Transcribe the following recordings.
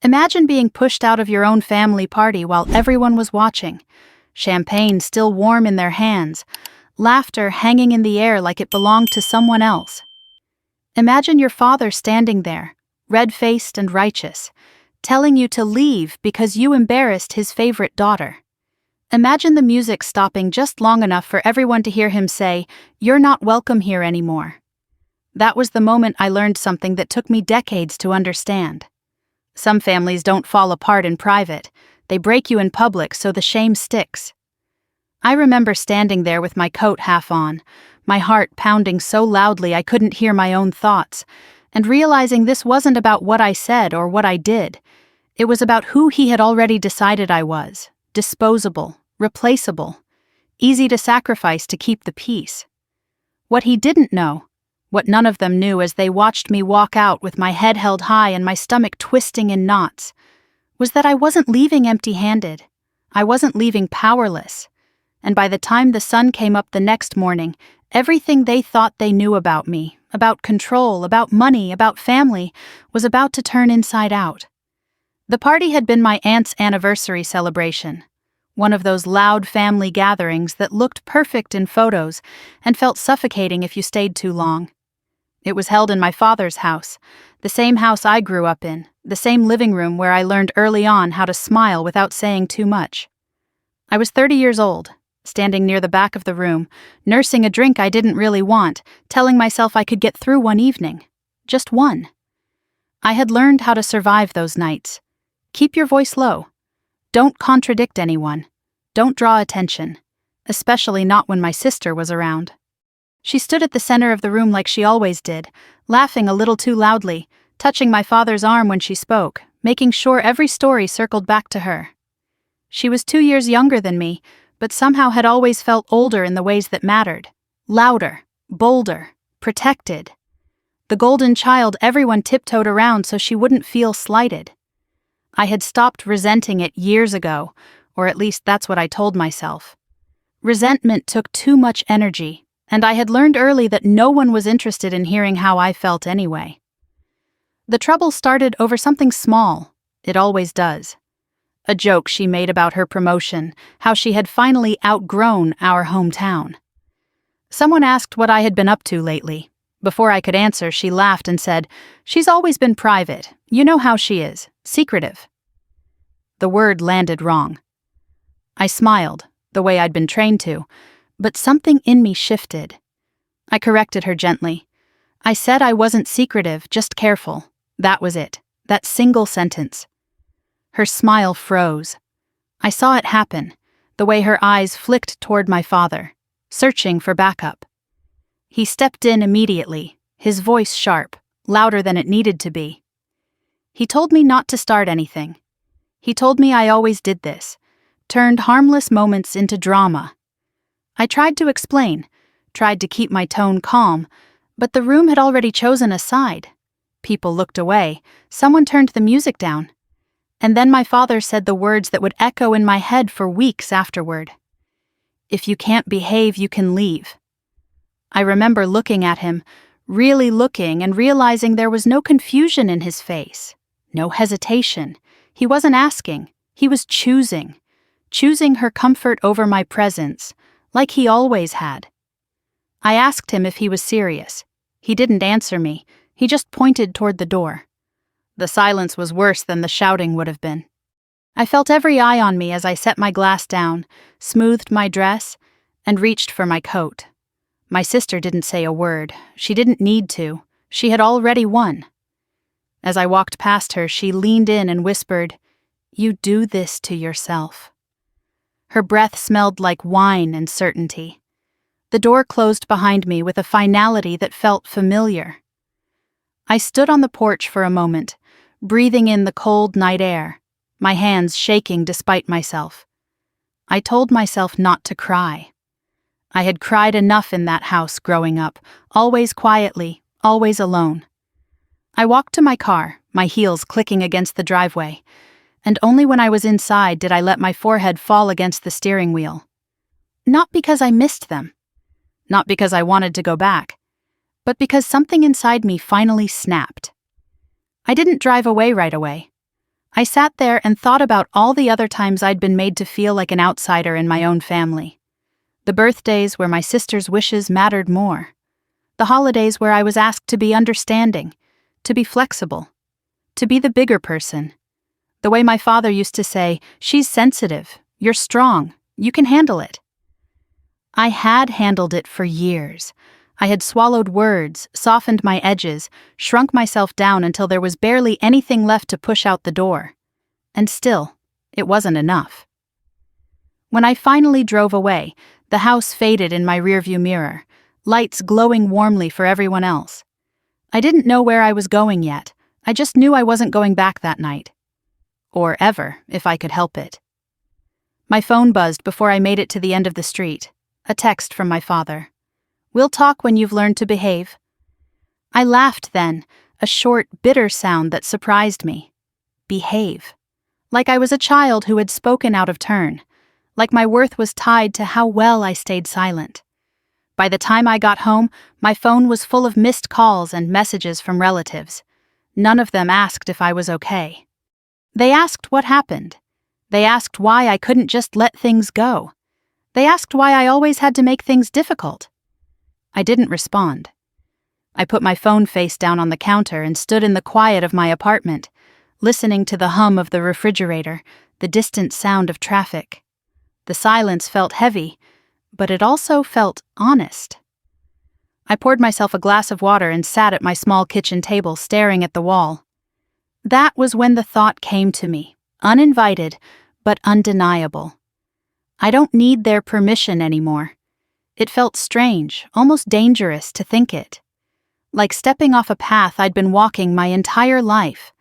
Imagine being pushed out of your own family party while everyone was watching, champagne still warm in their hands, laughter hanging in the air like it belonged to someone else. Imagine your father standing there, red-faced and righteous, telling you to leave because you embarrassed his favorite daughter. Imagine the music stopping just long enough for everyone to hear him say, "You're not welcome here anymore." That was the moment I learned something that took me decades to understand. Some families don't fall apart in private, they break you in public so the shame sticks. I remember standing there with my coat half on, my heart pounding so loudly I couldn't hear my own thoughts, and realizing this wasn't about what I said or what I did. It was about who he had already decided I was: disposable, replaceable, easy to sacrifice to keep the peace. What he didn't know, what none of them knew as they watched me walk out with my head held high and my stomach twisting in knots, was that I wasn't leaving empty-handed. I wasn't leaving powerless. And by the time the sun came up the next morning, everything they thought they knew about me, about control, about money, about family, was about to turn inside out. The party had been my aunt's anniversary celebration, one of those loud family gatherings that looked perfect in photos and felt suffocating if you stayed too long. It was held in my father's house, the same house I grew up in, the same living room where I learned early on how to smile without saying too much. I was 30 years old, standing near the back of the room, nursing a drink I didn't really want, telling myself I could get through one evening. Just one. I had learned how to survive those nights. Keep your voice low. Don't contradict anyone. Don't draw attention, especially not when my sister was around. She stood at the center of the room like she always did, laughing a little too loudly, touching my father's arm when she spoke, making sure every story circled back to her. She was 2 years younger than me, but somehow had always felt older in the ways that mattered. Louder, bolder, protected. The golden child everyone tiptoed around so she wouldn't feel slighted. I had stopped resenting it years ago, or at least that's what I told myself. Resentment took too much energy, and I had learned early that no one was interested in hearing how I felt anyway. The trouble started over something small. It always does. A joke she made about her promotion, how she had finally outgrown our hometown. Someone asked what I had been up to lately. Before I could answer, she laughed and said, "She's always been private. You know how she is, secretive." The word landed wrong. I smiled, the way I'd been trained to, but something in me shifted. I corrected her gently. I said I wasn't secretive, just careful. That was it, that single sentence. Her smile froze. I saw it happen, the way her eyes flicked toward my father, searching for backup. He stepped in immediately, his voice sharp, louder than it needed to be. He told me not to start anything. He told me I always did this, turned harmless moments into drama. I tried to explain, tried to keep my tone calm, but the room had already chosen a side. People looked away, someone turned the music down. And then my father said the words that would echo in my head for weeks afterward. "If you can't behave, you can leave." I remember looking at him, really looking and realizing there was no confusion in his face, no hesitation. He wasn't asking, he was choosing her comfort over my presence, like he always had. I asked him if he was serious. He didn't answer me, he just pointed toward the door. The silence was worse than the shouting would have been. I felt every eye on me as I set my glass down, smoothed my dress, and reached for my coat. My sister didn't say a word. She didn't need to. She had already won. As I walked past her, she leaned in and whispered, "You do this to yourself." Her breath smelled like wine and certainty. The door closed behind me with a finality that felt familiar. I stood on the porch for a moment, breathing in the cold night air, my hands shaking despite myself. I told myself not to cry. I had cried enough in that house growing up, always quietly, always alone. I walked to my car, my heels clicking against the driveway, and only when I was inside did I let my forehead fall against the steering wheel. Not because I missed them, not because I wanted to go back, but because something inside me finally snapped. I didn't drive away right away. I sat there and thought about all the other times I'd been made to feel like an outsider in my own family. The birthdays where my sister's wishes mattered more. The holidays where I was asked to be understanding, to be flexible, to be the bigger person. The way my father used to say, "She's sensitive, you're strong, you can handle it." I had handled it for years. I had swallowed words, softened my edges, shrunk myself down until there was barely anything left to push out the door. And still, it wasn't enough. When I finally drove away, the house faded in my rearview mirror, lights glowing warmly for everyone else. I didn't know where I was going yet. I just knew I wasn't going back that night. Or ever, if I could help it. My phone buzzed before I made it to the end of the street. A text from my father. "We'll talk when you've learned to behave." I laughed then, a short, bitter sound that surprised me. Behave. Like I was a child who had spoken out of turn. Like my worth was tied to how well I stayed silent. By the time I got home, my phone was full of missed calls and messages from relatives. None of them asked if I was okay. They asked what happened. They asked why I couldn't just let things go. They asked why I always had to make things difficult. I didn't respond. I put my phone face down on the counter and stood in the quiet of my apartment, listening to the hum of the refrigerator, the distant sound of traffic. The silence felt heavy, but it also felt honest. I poured myself a glass of water and sat at my small kitchen table staring at the wall. That was when the thought came to me, uninvited, but undeniable. I don't need their permission anymore. It felt strange, almost dangerous to think it. Like stepping off a path I'd been walking my entire life.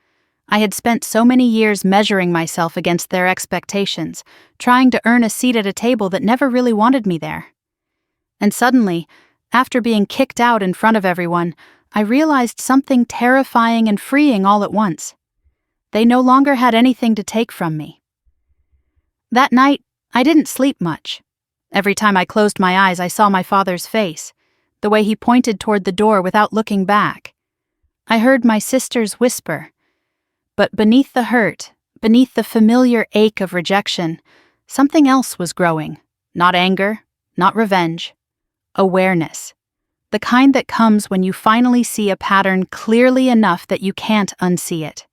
I had spent so many years measuring myself against their expectations, trying to earn a seat at a table that never really wanted me there. And suddenly, after being kicked out in front of everyone, I realized something terrifying and freeing all at once. They no longer had anything to take from me. That night, I didn't sleep much. Every time I closed my eyes, I saw my father's face, the way he pointed toward the door without looking back. I heard my sister's whisper. But beneath the hurt, beneath the familiar ache of rejection, something else was growing. Not anger, not revenge. Awareness. The kind that comes when you finally see a pattern clearly enough that you can't unsee it.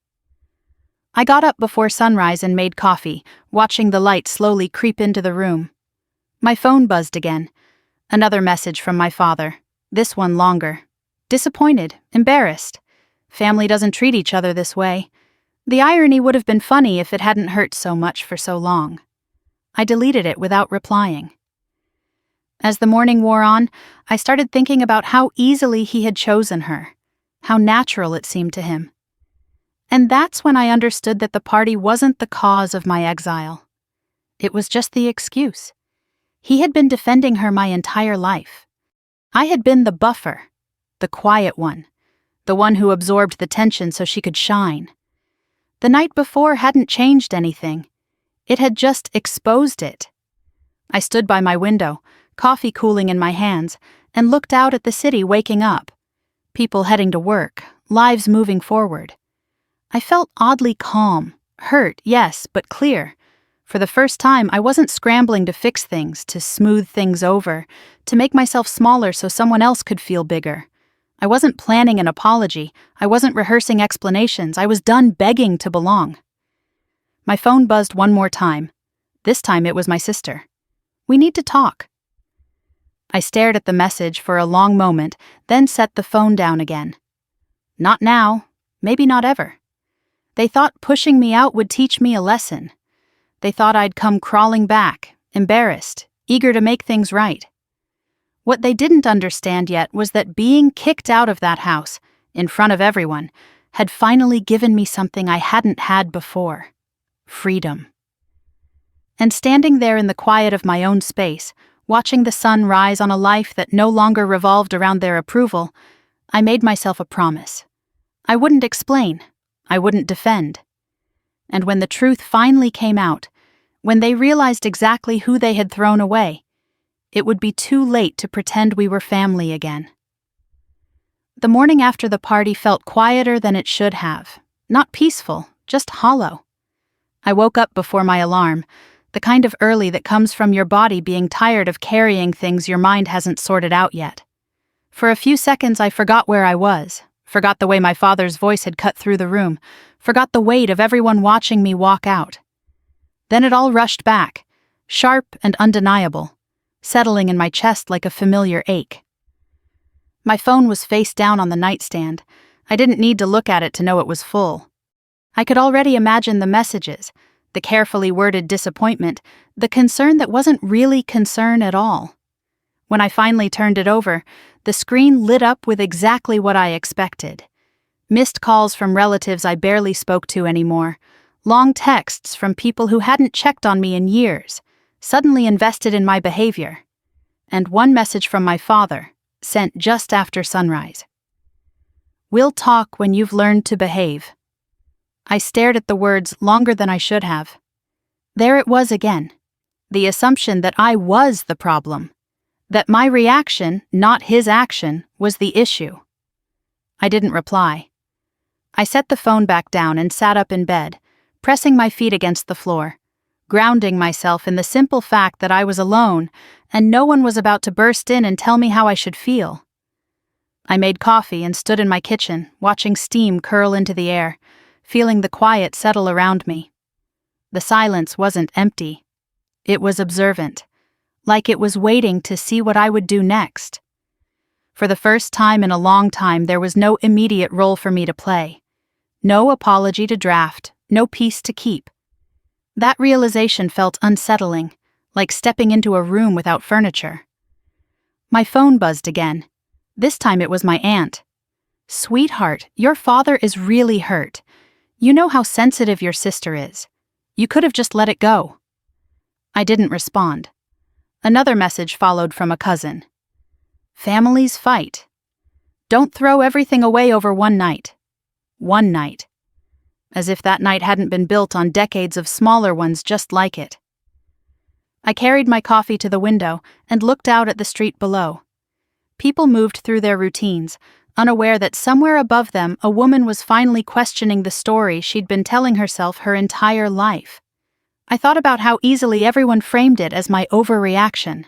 I got up before sunrise and made coffee, watching the light slowly creep into the room. My phone buzzed again. Another message from my father. This one longer. Disappointed, embarrassed. Family doesn't treat each other this way. The irony would have been funny if it hadn't hurt so much for so long. I deleted it without replying. As the morning wore on, I started thinking about how easily he had chosen her, how natural it seemed to him. And that's when I understood that the party wasn't the cause of my exile. It was just the excuse. He had been defending her my entire life. I had been the buffer, the quiet one, the one who absorbed the tension so she could shine. The night before hadn't changed anything. It had just exposed it. I stood by my window, coffee cooling in my hands, and looked out at the city waking up. People heading to work, lives moving forward. I felt oddly calm, hurt, yes, but clear. For the first time, I wasn't scrambling to fix things, to smooth things over, to make myself smaller so someone else could feel bigger. I wasn't planning an apology. I wasn't rehearsing explanations. I was done begging to belong. My phone buzzed one more time. This time it was my sister. "We need to talk." I stared at the message for a long moment, then set the phone down again. Not now, maybe not ever. They thought pushing me out would teach me a lesson. They thought I'd come crawling back, embarrassed, eager to make things right. What they didn't understand yet was that being kicked out of that house, in front of everyone, had finally given me something I hadn't had before: freedom. And standing there in the quiet of my own space, watching the sun rise on a life that no longer revolved around their approval, I made myself a promise. I wouldn't explain. I wouldn't defend. And when the truth finally came out, when they realized exactly who they had thrown away, it would be too late to pretend we were family again. The morning after the party felt quieter than it should have. Not peaceful, just hollow. I woke up before my alarm, the kind of early that comes from your body being tired of carrying things your mind hasn't sorted out yet. For a few seconds I forgot where I was, forgot the way my father's voice had cut through the room, forgot the weight of everyone watching me walk out. Then it all rushed back, sharp and undeniable, settling in my chest like a familiar ache. My phone was face down on the nightstand. I didn't need to look at it to know it was full. I could already imagine the messages, the carefully worded disappointment, the concern that wasn't really concern at all. When I finally turned it over, the screen lit up with exactly what I expected. Missed calls from relatives I barely spoke to anymore, long texts from people who hadn't checked on me in years, suddenly invested in my behavior, and one message from my father, sent just after sunrise. "We'll talk when you've learned to behave." I stared at the words longer than I should have. There it was again, the assumption that I was the problem, that my reaction, not his action, was the issue. I didn't reply. I set the phone back down and sat up in bed, pressing my feet against the floor, grounding myself in the simple fact that I was alone and no one was about to burst in and tell me how I should feel. I made coffee and stood in my kitchen, watching steam curl into the air, feeling the quiet settle around me. The silence wasn't empty. It was observant, like it was waiting to see what I would do next. For the first time in a long time, there was no immediate role for me to play. No apology to draft, no peace to keep. That realization felt unsettling, like stepping into a room without furniture. My phone buzzed again. This time it was my aunt. "Sweetheart, your father is really hurt. You know how sensitive your sister is. You could have just let it go." I didn't respond. Another message followed from a cousin. "Families fight. Don't throw everything away over one night." One night. As if that night hadn't been built on decades of smaller ones just like it. I carried my coffee to the window and looked out at the street below. People moved through their routines, unaware that somewhere above them a woman was finally questioning the story she'd been telling herself her entire life. I thought about how easily everyone framed it as my overreaction,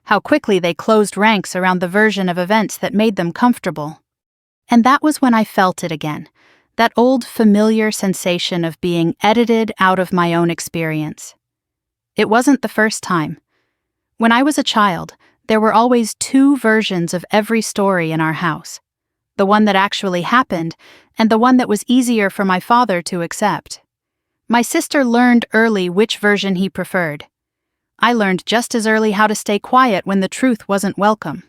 how quickly they closed ranks around the version of events that made them comfortable. And that was when I felt it again, that old familiar sensation of being edited out of my own experience. It wasn't the first time. When I was a child, there were always two versions of every story in our house. The one that actually happened, and the one that was easier for my father to accept. My sister learned early which version he preferred. I learned just as early how to stay quiet when the truth wasn't welcome.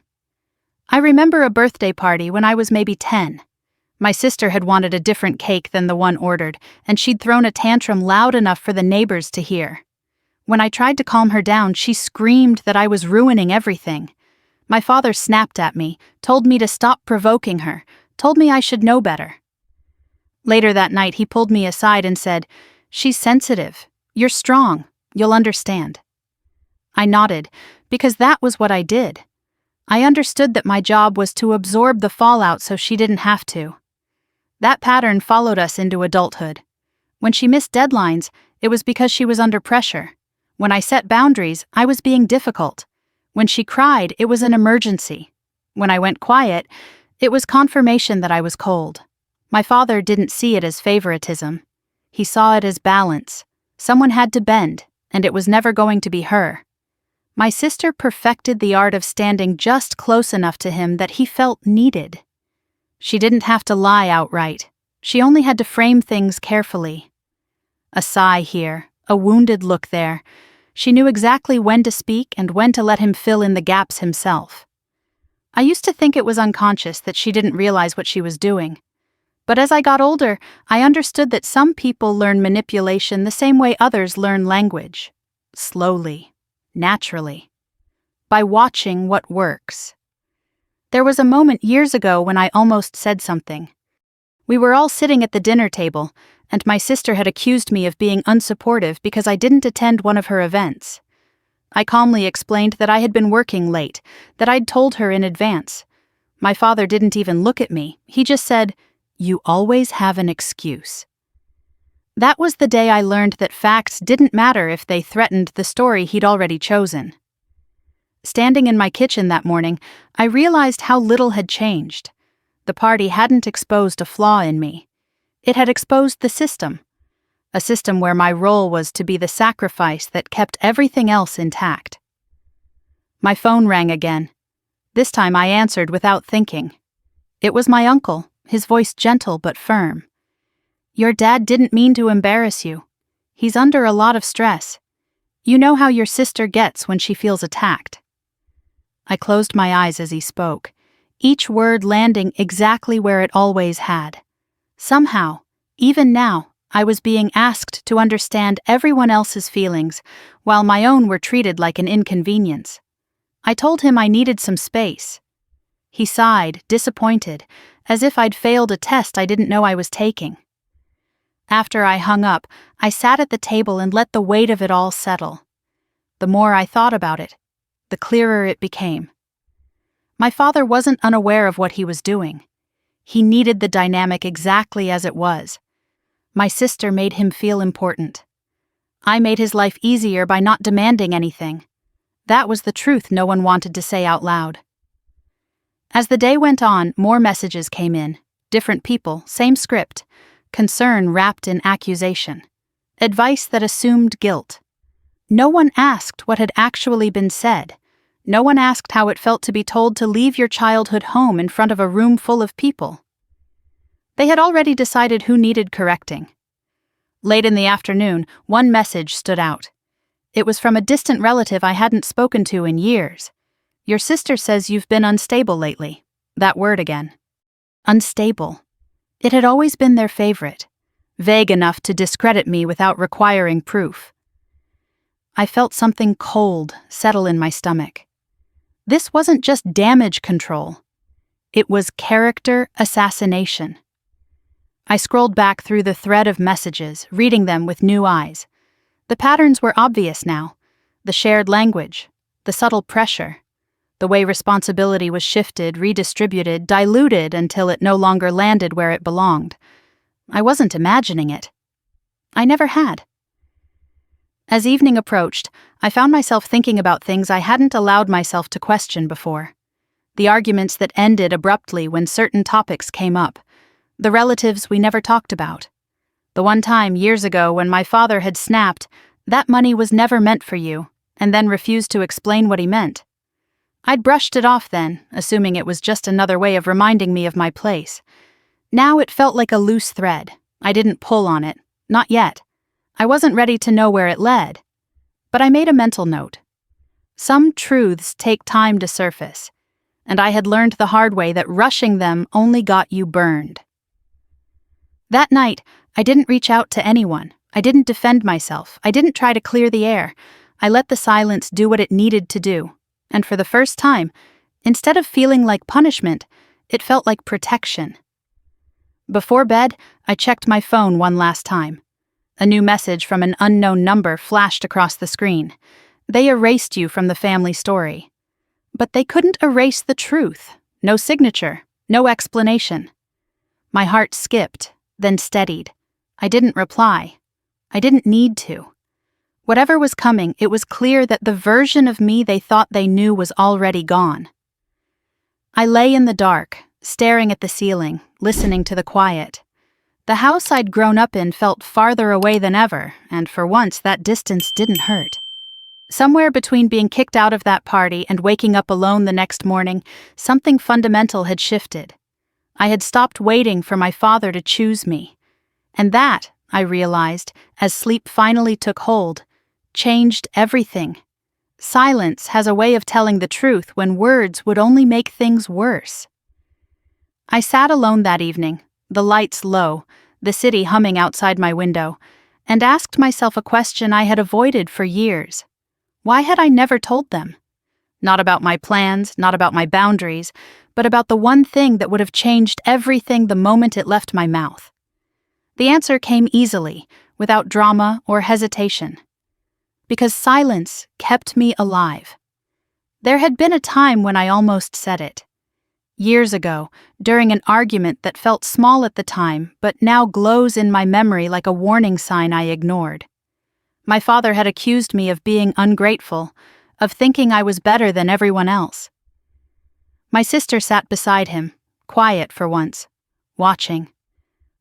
I remember a birthday party when I was maybe 10. My sister had wanted a different cake than the one ordered, and she'd thrown a tantrum loud enough for the neighbors to hear. When I tried to calm her down, she screamed that I was ruining everything. My father snapped at me, told me to stop provoking her, told me I should know better. Later that night, he pulled me aside and said, "She's sensitive. You're strong. You'll understand." I nodded, because that was what I did. I understood that my job was to absorb the fallout so she didn't have to. That pattern followed us into adulthood. When she missed deadlines, it was because she was under pressure. When I set boundaries, I was being difficult. When she cried, it was an emergency. When I went quiet, it was confirmation that I was cold. My father didn't see it as favoritism. He saw it as balance. Someone had to bend, and it was never going to be her. My sister perfected the art of standing just close enough to him that he felt needed. She didn't have to lie outright. She only had to frame things carefully. A sigh here, a wounded look there. She knew exactly when to speak and when to let him fill in the gaps himself. I used to think it was unconscious that she didn't realize what she was doing. But as I got older, I understood that some people learn manipulation the same way others learn language. Slowly, naturally. By watching what works. There was a moment years ago when I almost said something. We were all sitting at the dinner table, and my sister had accused me of being unsupportive because I didn't attend one of her events. I calmly explained that I had been working late, that I'd told her in advance. My father didn't even look at me. He just said, "You always have an excuse." That was the day I learned that facts didn't matter if they threatened the story he'd already chosen. Standing in my kitchen that morning, I realized how little had changed. The party hadn't exposed a flaw in me. It had exposed the system. A system where my role was to be the sacrifice that kept everything else intact. My phone rang again. This time I answered without thinking. It was my uncle, his voice gentle but firm. "Your dad didn't mean to embarrass you. He's under a lot of stress. You know how your sister gets when she feels attacked." I closed my eyes as he spoke, each word landing exactly where it always had. Somehow, even now, I was being asked to understand everyone else's feelings, while my own were treated like an inconvenience. I told him I needed some space. He sighed, disappointed, as if I'd failed a test I didn't know I was taking. After I hung up, I sat at the table and let the weight of it all settle. The more I thought about it, the clearer it became. My father wasn't unaware of what he was doing. He needed the dynamic exactly as it was. My sister made him feel important. I made his life easier by not demanding anything. That was the truth no one wanted to say out loud. As the day went on, more messages came in. Different people, same script. Concern wrapped in accusation. Advice that assumed guilt. No one asked what had actually been said. No one asked how it felt to be told to leave your childhood home in front of a room full of people. They had already decided who needed correcting. Late in the afternoon, one message stood out. It was from a distant relative I hadn't spoken to in years. "Your sister says you've been unstable lately." That word again. Unstable. It had always been their favorite, vague enough to discredit me without requiring proof. I felt something cold settle in my stomach. This wasn't just damage control. It was character assassination. I scrolled back through the thread of messages, reading them with new eyes. The patterns were obvious now. The shared language, the subtle pressure, the way responsibility was shifted, redistributed, diluted until it no longer landed where it belonged. I wasn't imagining it. I never had. As evening approached, I found myself thinking about things I hadn't allowed myself to question before. The arguments that ended abruptly when certain topics came up. The relatives we never talked about. The one time years ago when my father had snapped, "That money was never meant for you," and then refused to explain what he meant. I'd brushed it off then, assuming it was just another way of reminding me of my place. Now it felt like a loose thread. I didn't pull on it. Not yet. I wasn't ready to know where it led. But I made a mental note. Some truths take time to surface, and I had learned the hard way that rushing them only got you burned. That night, I didn't reach out to anyone. I didn't defend myself. I didn't try to clear the air. I let the silence do what it needed to do. And for the first time, instead of feeling like punishment, it felt like protection. Before bed, I checked my phone one last time. A new message from an unknown number flashed across the screen. They erased you from the family story. But they couldn't erase the truth. No signature, no explanation. My heart skipped, then steadied. I didn't reply. I didn't need to. Whatever was coming, it was clear that the version of me they thought they knew was already gone. I lay in the dark, staring at the ceiling, listening to the quiet. The house I'd grown up in felt farther away than ever, and for once that distance didn't hurt. Somewhere between being kicked out of that party and waking up alone the next morning, something fundamental had shifted. I had stopped waiting for my father to choose me. And that, I realized, as sleep finally took hold, changed everything. Silence has a way of telling the truth when words would only make things worse. I sat alone that evening, the lights low, the city humming outside my window, and asked myself a question I had avoided for years. Why had I never told them? Not about my plans, not about my boundaries, but about the one thing that would have changed everything the moment it left my mouth. The answer came easily, without drama or hesitation. Because silence kept me alive. There had been a time when I almost said it. Years ago, during an argument that felt small at the time but now glows in my memory like a warning sign I ignored. My father had accused me of being ungrateful, of thinking I was better than everyone else. My sister sat beside him, quiet for once, watching.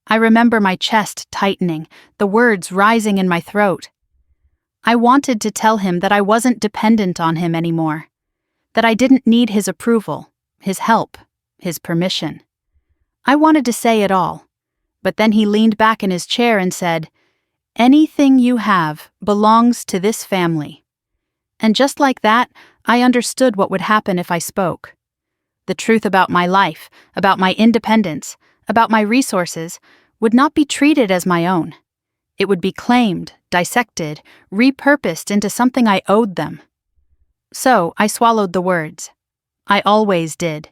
I remember my chest tightening, the words rising in my throat. I wanted to tell him that I wasn't dependent on him anymore, that I didn't need his approval, his help, his permission. I wanted to say it all, but then he leaned back in his chair and said, "Anything you have belongs to this family." And just like that, I understood what would happen if I spoke. The truth about my life, about my independence, about my resources, would not be treated as my own. It would be claimed, dissected, repurposed into something I owed them. So I swallowed the words. I always did.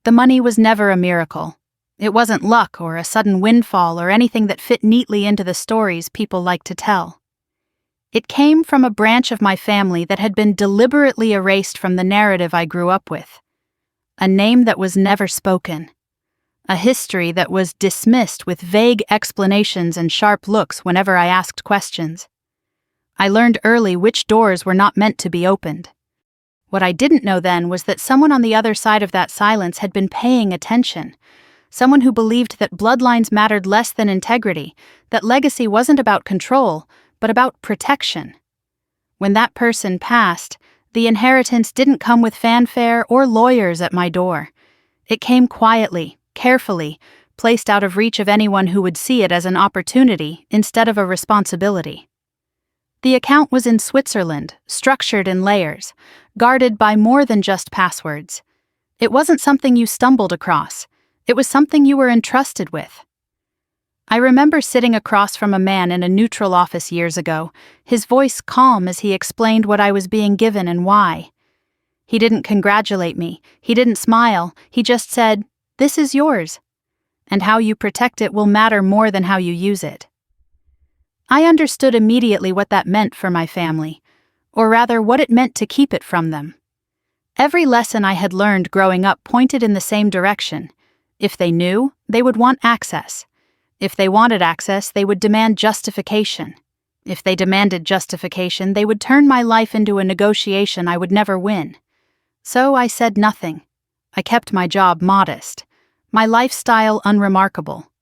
The money was never a miracle. It wasn't luck or a sudden windfall or anything that fit neatly into the stories people like to tell. It came from a branch of my family that had been deliberately erased from the narrative I grew up with. A name that was never spoken. A history that was dismissed with vague explanations and sharp looks whenever I asked questions. I learned early which doors were not meant to be opened. What I didn't know then was that someone on the other side of that silence had been paying attention. Someone who believed that bloodlines mattered less than integrity, that legacy wasn't about control, but about protection. When that person passed, the inheritance didn't come with fanfare or lawyers at my door. It came quietly, carefully, placed out of reach of anyone who would see it as an opportunity instead of a responsibility. The account was in Switzerland, structured in layers, guarded by more than just passwords. It wasn't something you stumbled across. It was something you were entrusted with. I remember sitting across from a man in a neutral office years ago, his voice calm as he explained what I was being given and why. He didn't congratulate me, he didn't smile, he just said, "This is yours, and how you protect it will matter more than how you use it." I understood immediately what that meant for my family, or rather what it meant to keep it from them. Every lesson I had learned growing up pointed in the same direction. If they knew, they would want access. If they wanted access, they would demand justification. If they demanded justification, they would turn my life into a negotiation I would never win. So I said nothing. I kept my job modest, my lifestyle unremarkable.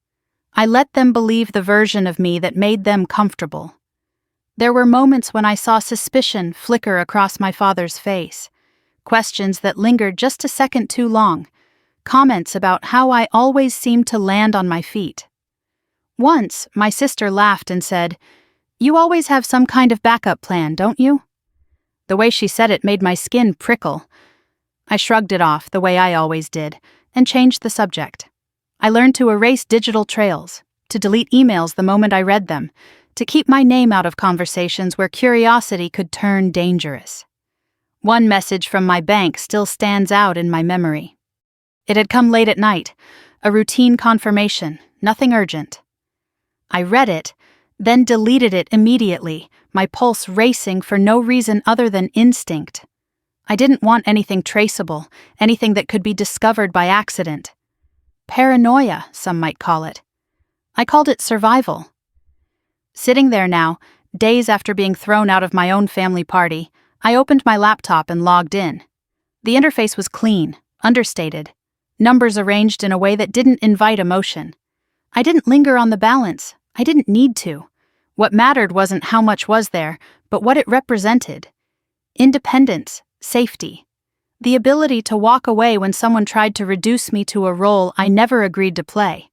I let them believe the version of me that made them comfortable. There were moments when I saw suspicion flicker across my father's face, questions that lingered just a second too long, comments about how I always seemed to land on my feet. Once, my sister laughed and said, "You always have some kind of backup plan, don't you?" The way she said it made my skin prickle. I shrugged it off the way I always did, and changed the subject. I learned to erase digital trails, to delete emails the moment I read them, to keep my name out of conversations where curiosity could turn dangerous. One message from my bank still stands out in my memory. It had come late at night, a routine confirmation, nothing urgent. I read it, then deleted it immediately, my pulse racing for no reason other than instinct. I didn't want anything traceable, anything that could be discovered by accident. Paranoia, some might call it. I called it survival. Sitting there now, days after being thrown out of my own family party, I opened my laptop and logged in. The interface was clean, understated, numbers arranged in a way that didn't invite emotion. I didn't linger on the balance. I didn't need to. What mattered wasn't how much was there, but what it represented. Independence, safety. The ability to walk away when someone tried to reduce me to a role I never agreed to play.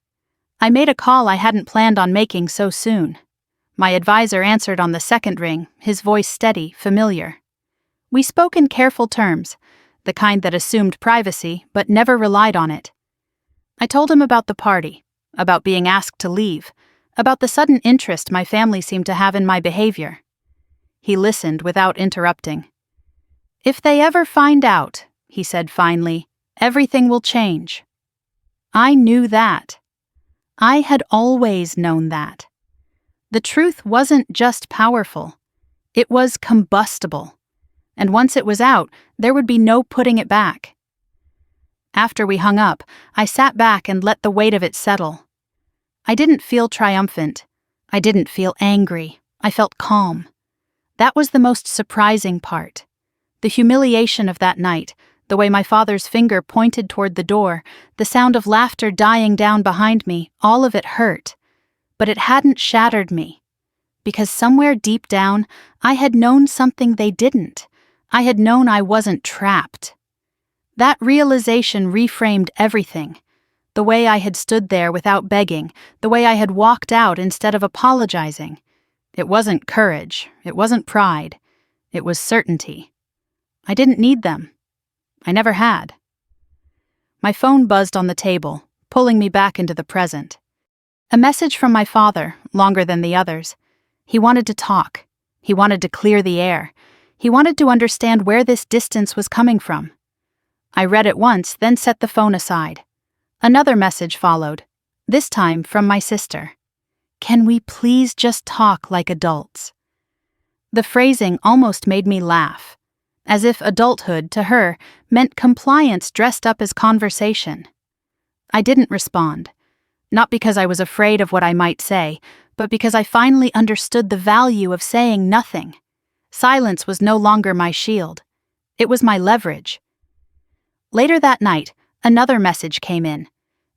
I made a call I hadn't planned on making so soon. My advisor answered on the second ring, his voice steady, familiar. We spoke in careful terms, the kind that assumed privacy but never relied on it. I told him about the party, about being asked to leave, about the sudden interest my family seemed to have in my behavior. He listened without interrupting. "If they ever find out," he said finally, "everything will change." I knew that. I had always known that. The truth wasn't just powerful. It was combustible. And once it was out, there would be no putting it back. After we hung up, I sat back and let the weight of it settle. I didn't feel triumphant. I didn't feel angry. I felt calm. That was the most surprising part. The humiliation of that night, the way my father's finger pointed toward the door, the sound of laughter dying down behind me, all of it hurt. But it hadn't shattered me. Because somewhere deep down, I had known something they didn't. I had known I wasn't trapped. That realization reframed everything. The way I had stood there without begging, the way I had walked out instead of apologizing. It wasn't courage, it wasn't pride, it was certainty. I didn't need them. I never had. My phone buzzed on the table, pulling me back into the present. A message from my father, longer than the others. He wanted to talk. He wanted to clear the air. He wanted to understand where this distance was coming from. I read it once, then set the phone aside. Another message followed, this time from my sister. Can we please just talk like adults? The phrasing almost made me laugh, as if adulthood, to her, meant compliance dressed up as conversation. I didn't respond, not because I was afraid of what I might say, but because I finally understood the value of saying nothing. Silence was no longer my shield. It was my leverage. Later that night, another message came in,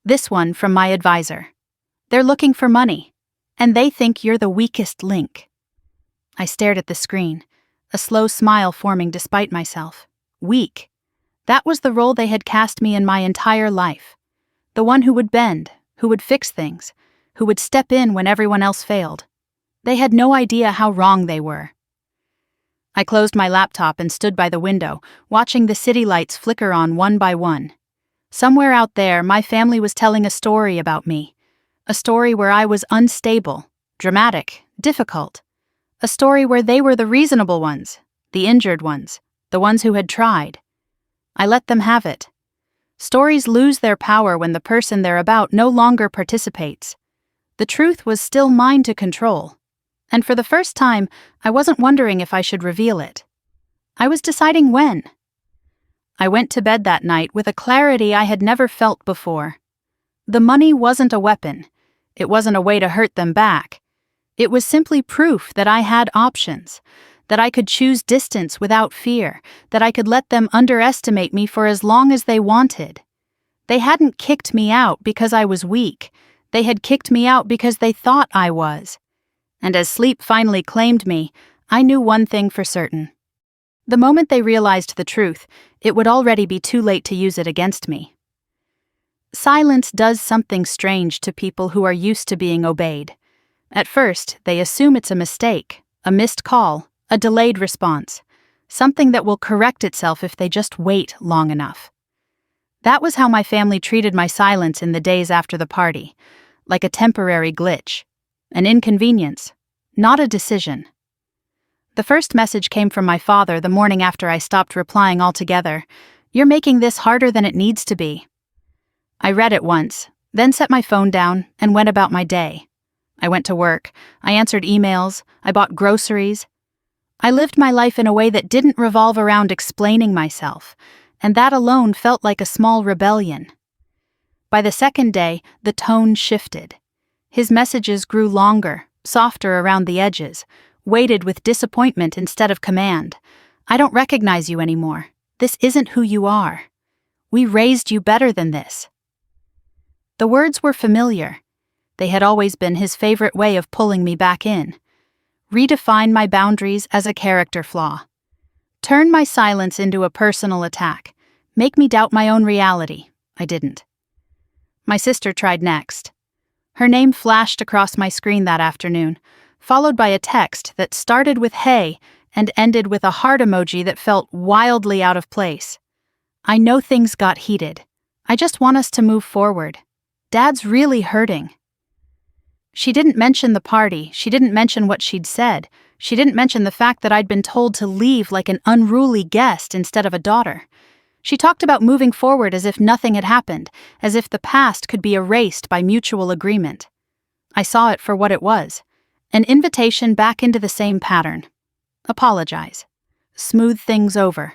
this one from my advisor. They're looking for money, and they think you're the weakest link. I stared at the screen, a slow smile forming despite myself. Weak. That was the role they had cast me in my entire life. The one who would bend, who would fix things, who would step in when everyone else failed. They had no idea how wrong they were. I closed my laptop and stood by the window, watching the city lights flicker on one by one. Somewhere out there, my family was telling a story about me. A story where I was unstable, dramatic, difficult. A story where they were the reasonable ones, the injured ones, the ones who had tried. I let them have it. Stories lose their power when the person they're about no longer participates. The truth was still mine to control. And for the first time, I wasn't wondering if I should reveal it. I was deciding when. I went to bed that night with a clarity I had never felt before. The money wasn't a weapon. It wasn't a way to hurt them back. It was simply proof that I had options, that I could choose distance without fear, that I could let them underestimate me for as long as they wanted. They hadn't kicked me out because I was weak. They had kicked me out because they thought I was. And as sleep finally claimed me, I knew one thing for certain. The moment they realized the truth, it would already be too late to use it against me. Silence does something strange to people who are used to being obeyed. At first, they assume it's a mistake, a missed call, a delayed response, something that will correct itself if they just wait long enough. That was how my family treated my silence in the days after the party, like a temporary glitch, an inconvenience, not a decision. The first message came from my father the morning after I stopped replying altogether. You're making this harder than it needs to be. I read it once, then set my phone down and went about my day. I went to work, I answered emails, I bought groceries. I lived my life in a way that didn't revolve around explaining myself, and that alone felt like a small rebellion. By the second day, the tone shifted. His messages grew longer, softer around the edges, weighted with disappointment instead of command. I don't recognize you anymore. This isn't who you are. We raised you better than this. The words were familiar. They had always been his favorite way of pulling me back in. Redefine my boundaries as a character flaw. Turn my silence into a personal attack. Make me doubt my own reality. I didn't. My sister tried next. Her name flashed across my screen that afternoon, followed by a text that started with "Hey" and ended with a heart emoji that felt wildly out of place. I know things got heated. I just want us to move forward. Dad's really hurting. She didn't mention the party, she didn't mention what she'd said, she didn't mention the fact that I'd been told to leave like an unruly guest instead of a daughter. She talked about moving forward as if nothing had happened, as if the past could be erased by mutual agreement. I saw it for what it was, an invitation back into the same pattern. Apologize. Smooth things over.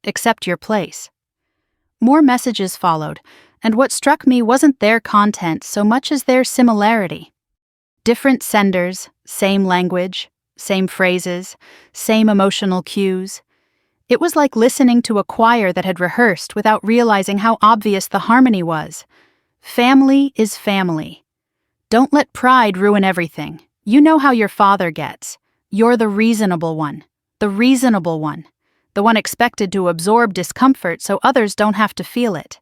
Accept your place. More messages followed, and what struck me wasn't their content so much as their similarity. Different senders, same language, same phrases, same emotional cues. It was like listening to a choir that had rehearsed without realizing how obvious the harmony was. Family is family. Don't let pride ruin everything. You know how your father gets. You're the reasonable one. The reasonable one. The one expected to absorb discomfort so others don't have to feel it.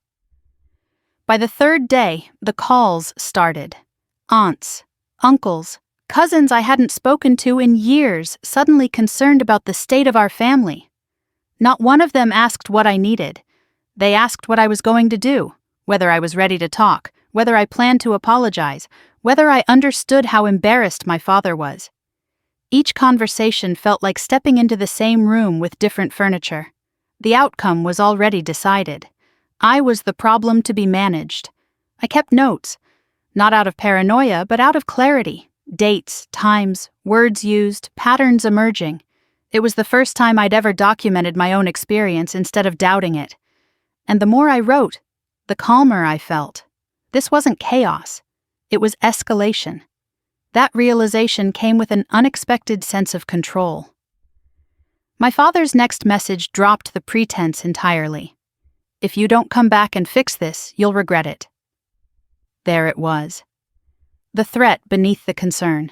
By the third day, the calls started. Aunts, uncles, cousins I hadn't spoken to in years suddenly concerned about the state of our family. Not one of them asked what I needed. They asked what I was going to do, whether I was ready to talk, whether I planned to apologize, whether I understood how embarrassed my father was. Each conversation felt like stepping into the same room with different furniture. The outcome was already decided. I was the problem to be managed. I kept notes, not out of paranoia, but out of clarity. Dates, times, words used, patterns emerging. It was the first time I'd ever documented my own experience instead of doubting it. And the more I wrote, the calmer I felt. This wasn't chaos. It was escalation. That realization came with an unexpected sense of control. My father's next message dropped the pretense entirely. If you don't come back and fix this, you'll regret it. There it was. The threat beneath the concern.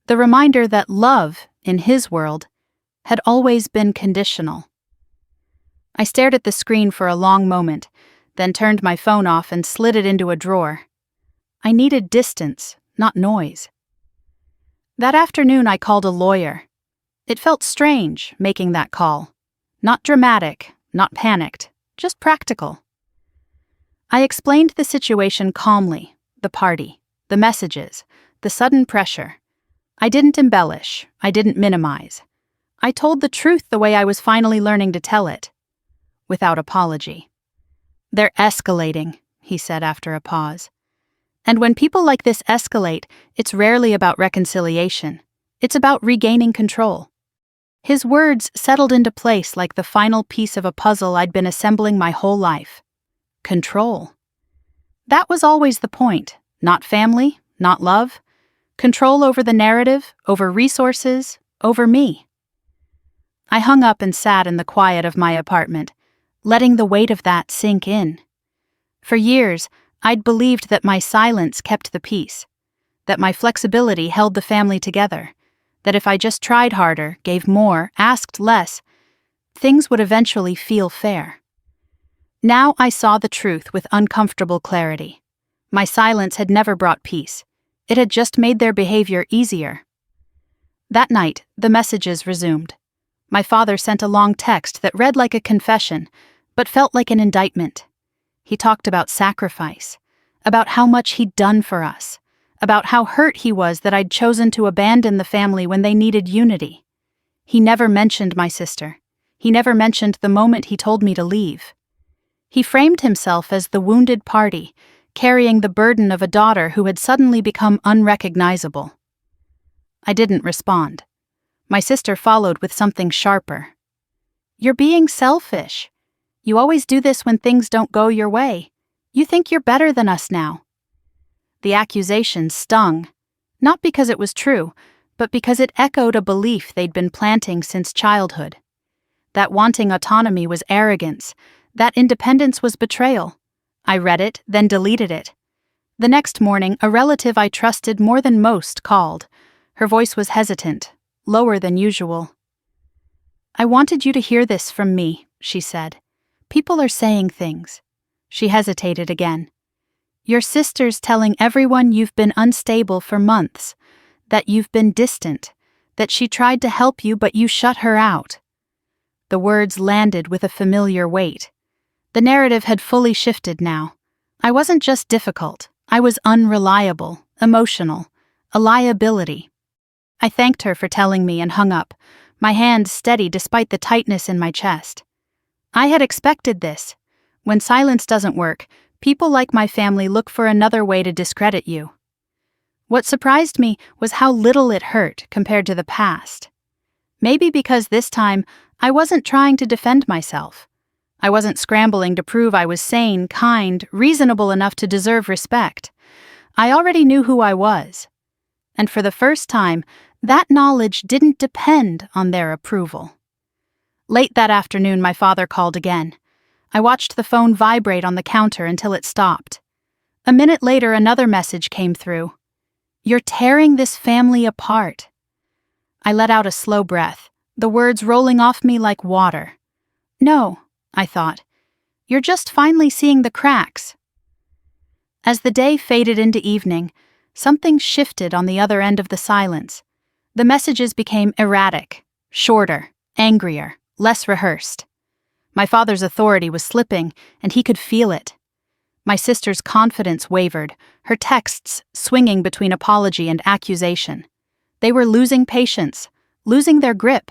The reminder that love, in his world, had always been conditional. I stared at the screen for a long moment, then turned my phone off and slid it into a drawer. I needed distance, not noise. That afternoon I called a lawyer. It felt strange, making that call. Not dramatic, not panicked, just practical. I explained the situation calmly, the party, the messages, the sudden pressure. I didn't embellish, I didn't minimize. I told the truth the way I was finally learning to tell it, without apology. They're escalating, he said after a pause. And when people like this escalate, it's rarely about reconciliation. It's about regaining control. His words settled into place like the final piece of a puzzle I'd been assembling my whole life. Control. That was always the point. Not family, not love. Control over the narrative, over resources, over me. I hung up and sat in the quiet of my apartment, letting the weight of that sink in. For years, I'd believed that my silence kept the peace, that my flexibility held the family together, that if I just tried harder, gave more, asked less, things would eventually feel fair. Now I saw the truth with uncomfortable clarity. My silence had never brought peace. It had just made their behavior easier. That night, the messages resumed. My father sent a long text that read like a confession, but felt like an indictment. He talked about sacrifice, about how much he'd done for us, about how hurt he was that I'd chosen to abandon the family when they needed unity. He never mentioned my sister. He never mentioned the moment he told me to leave. He framed himself as the wounded party, carrying the burden of a daughter who had suddenly become unrecognizable. I didn't respond. My sister followed with something sharper. You're being selfish. You always do this when things don't go your way. You think you're better than us now. The accusation stung, not because it was true, but because it echoed a belief they'd been planting since childhood. That wanting autonomy was arrogance, that independence was betrayal. I read it, then deleted it. The next morning, a relative I trusted more than most called. Her voice was hesitant, lower than usual. I wanted you to hear this from me, she said. People are saying things. She hesitated again. Your sister's telling everyone you've been unstable for months, that you've been distant, that she tried to help you but you shut her out. The words landed with a familiar weight. The narrative had fully shifted now. I wasn't just difficult, I was unreliable, emotional, a liability. I thanked her for telling me and hung up, my hand steady despite the tightness in my chest. I had expected this. When silence doesn't work, people like my family look for another way to discredit you. What surprised me was how little it hurt compared to the past. Maybe because this time, I wasn't trying to defend myself. I wasn't scrambling to prove I was sane, kind, reasonable enough to deserve respect. I already knew who I was. And for the first time, that knowledge didn't depend on their approval. Late that afternoon, my father called again. I watched the phone vibrate on the counter until it stopped. A minute later, another message came through. "You're tearing this family apart." I let out a slow breath, the words rolling off me like water. "No," I thought. "You're just finally seeing the cracks." As the day faded into evening, something shifted on the other end of the silence. The messages became erratic, shorter, angrier, less rehearsed. My father's authority was slipping, and he could feel it. My sister's confidence wavered, her texts swinging between apology and accusation. They were losing patience, losing their grip.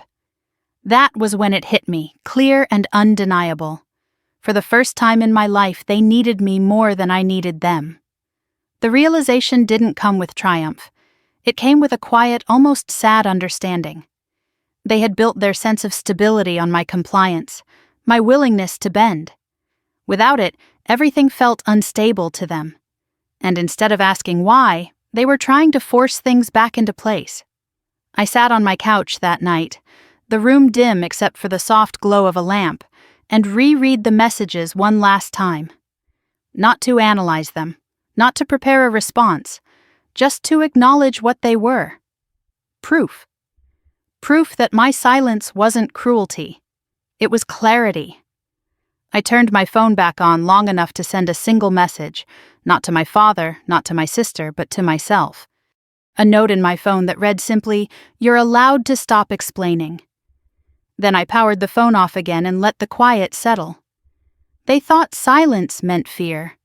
That was when it hit me, clear and undeniable. For the first time in my life, they needed me more than I needed them. The realization didn't come with triumph. It came with a quiet, almost sad understanding. They had built their sense of stability on my compliance, my willingness to bend. Without it, everything felt unstable to them. And instead of asking why, they were trying to force things back into place. I sat on my couch that night, the room dim except for the soft glow of a lamp, and reread the messages one last time. Not to analyze them, not to prepare a response, just to acknowledge what they were. Proof. Proof that my silence wasn't cruelty. It was clarity. I turned my phone back on long enough to send a single message, not to my father, not to my sister, but to myself. A note in my phone that read simply, "You're allowed to stop explaining." Then I powered the phone off again and let the quiet settle. They thought silence meant fear.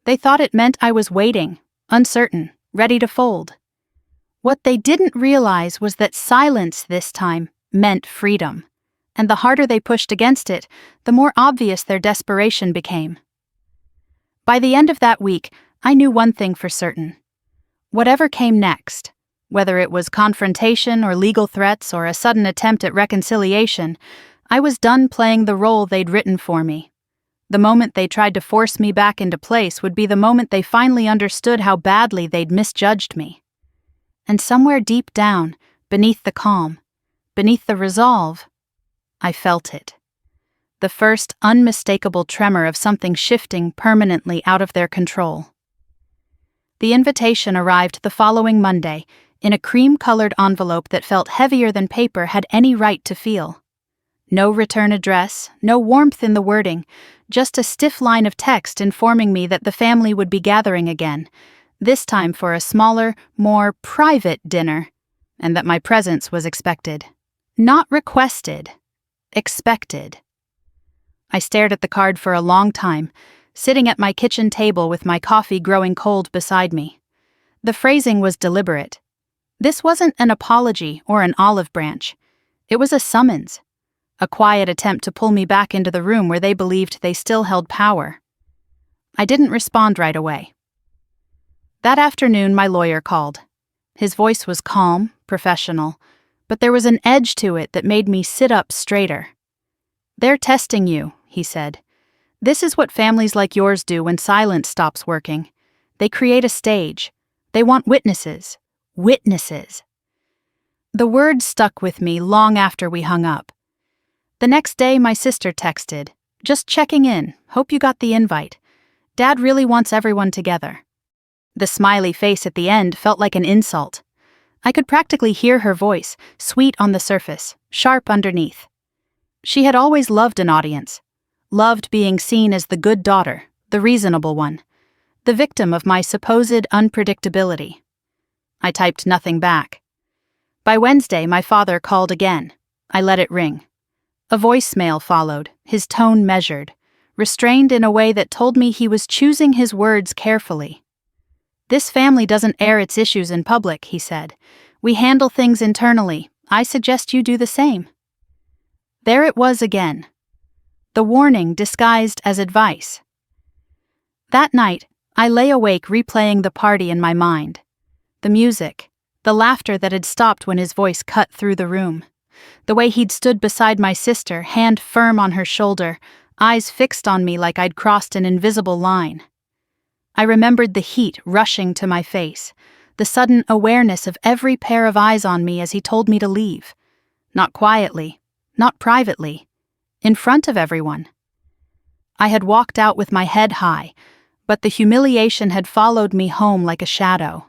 They thought it meant I was waiting, uncertain, ready to fold. What they didn't realize was that silence this time meant freedom. And the harder they pushed against it, the more obvious their desperation became. By the end of that week, I knew one thing for certain. Whatever came next, whether it was confrontation or legal threats or a sudden attempt at reconciliation, I was done playing the role they'd written for me. The moment they tried to force me back into place would be the moment they finally understood how badly they'd misjudged me. And somewhere deep down, beneath the calm, beneath the resolve, I felt it. The first unmistakable tremor of something shifting permanently out of their control. The invitation arrived the following Monday, in a cream-colored envelope that felt heavier than paper had any right to feel. No return address, no warmth in the wording, just a stiff line of text informing me that the family would be gathering again, this time for a smaller, more private dinner, and that my presence was expected. Not requested. Expected. I stared at the card for a long time, sitting at my kitchen table with my coffee growing cold beside me. The phrasing was deliberate. This wasn't an apology or an olive branch. It was a summons, a quiet attempt to pull me back into the room where they believed they still held power. I didn't respond right away. That afternoon, my lawyer called. His voice was calm, professional, but there was an edge to it that made me sit up straighter. "They're testing you," he said. "This is what families like yours do when silence stops working. They create a stage. They want witnesses. Witnesses." The word stuck with me long after we hung up. The next day, my sister texted, "Just checking in. Hope you got the invite. Dad really wants everyone together." The smiley face at the end felt like an insult. I could practically hear her voice, sweet on the surface, sharp underneath. She had always loved an audience, loved being seen as the good daughter, the reasonable one, the victim of my supposed unpredictability. I typed nothing back. By Wednesday, my father called again. I let it ring. A voicemail followed, his tone measured, restrained in a way that told me he was choosing his words carefully. "This family doesn't air its issues in public," he said. "We handle things internally. I suggest you do the same." There it was again. The warning disguised as advice. That night, I lay awake replaying the party in my mind. The music, the laughter that had stopped when his voice cut through the room, the way he'd stood beside my sister, hand firm on her shoulder, eyes fixed on me like I'd crossed an invisible line. I remembered the heat rushing to my face, the sudden awareness of every pair of eyes on me as he told me to leave. Not quietly, not privately, in front of everyone. I had walked out with my head high, but the humiliation had followed me home like a shadow.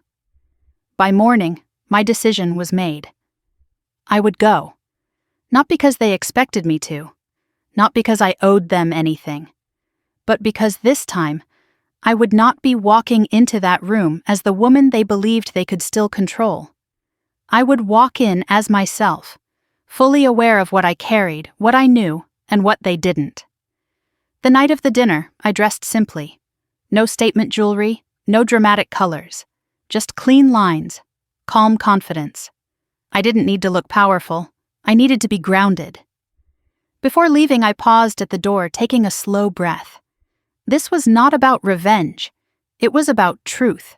By morning, my decision was made. I would go. Not because they expected me to, not because I owed them anything, but because this time, I would not be walking into that room as the woman they believed they could still control. I would walk in as myself, fully aware of what I carried, what I knew, and what they didn't. The night of the dinner, I dressed simply. No statement jewelry, no dramatic colors, just clean lines, calm confidence. I didn't need to look powerful. I needed to be grounded. Before leaving, I paused at the door, taking a slow breath. This was not about revenge. It was about truth.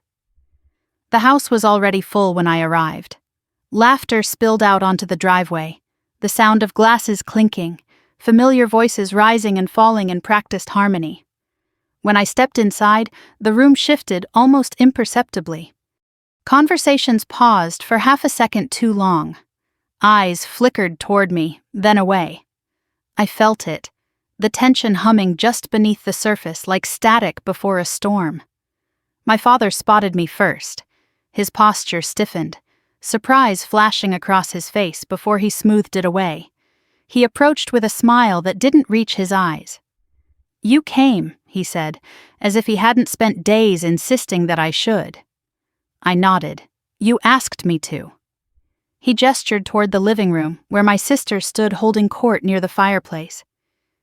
The house was already full when I arrived. Laughter spilled out onto the driveway, the sound of glasses clinking, familiar voices rising and falling in practiced harmony. When I stepped inside, the room shifted almost imperceptibly. Conversations paused for half a second too long. Eyes flickered toward me, then away. I felt it, the tension humming just beneath the surface like static before a storm. My father spotted me first. His posture stiffened, surprise flashing across his face before he smoothed it away. He approached with a smile that didn't reach his eyes. "You came," he said, as if he hadn't spent days insisting that I should. I nodded. "You asked me to." He gestured toward the living room, where my sister stood holding court near the fireplace.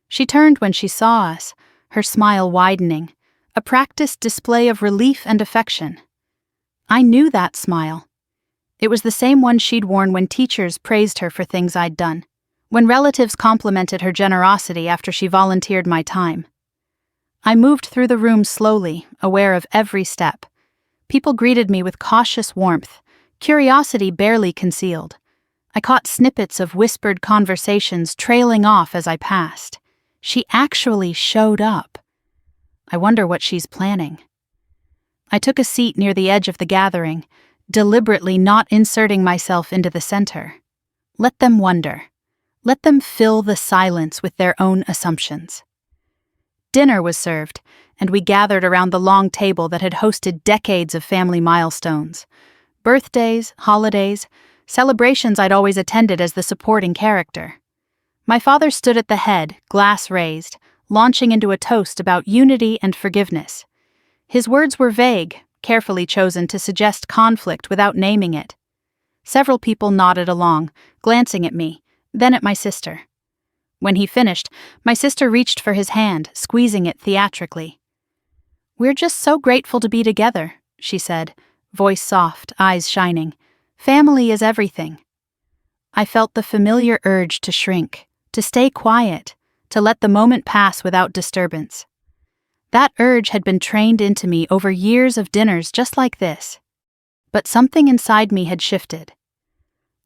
She turned when she saw us, her smile widening, a practiced display of relief and affection. I knew that smile. It was the same one she'd worn when teachers praised her for things I'd done, when relatives complimented her generosity after she volunteered my time. I moved through the room slowly, aware of every step. People greeted me with cautious warmth, curiosity barely concealed. I caught snippets of whispered conversations trailing off as I passed. She actually showed up. I wonder what she's planning. I took a seat near the edge of the gathering, deliberately not inserting myself into the center. Let them wonder. Let them fill the silence with their own assumptions. Dinner was served, and we gathered around the long table that had hosted decades of family milestones. Birthdays, holidays, celebrations I'd always attended as the supporting character. My father stood at the head, glass raised, launching into a toast about unity and forgiveness. His words were vague, carefully chosen to suggest conflict without naming it. Several people nodded along, glancing at me, then at my sister. When he finished, my sister reached for his hand, squeezing it theatrically. "We're just so grateful to be together," she said, voice soft, eyes shining. "Family is everything." I felt the familiar urge to shrink, to stay quiet, to let the moment pass without disturbance. That urge had been trained into me over years of dinners just like this. But something inside me had shifted.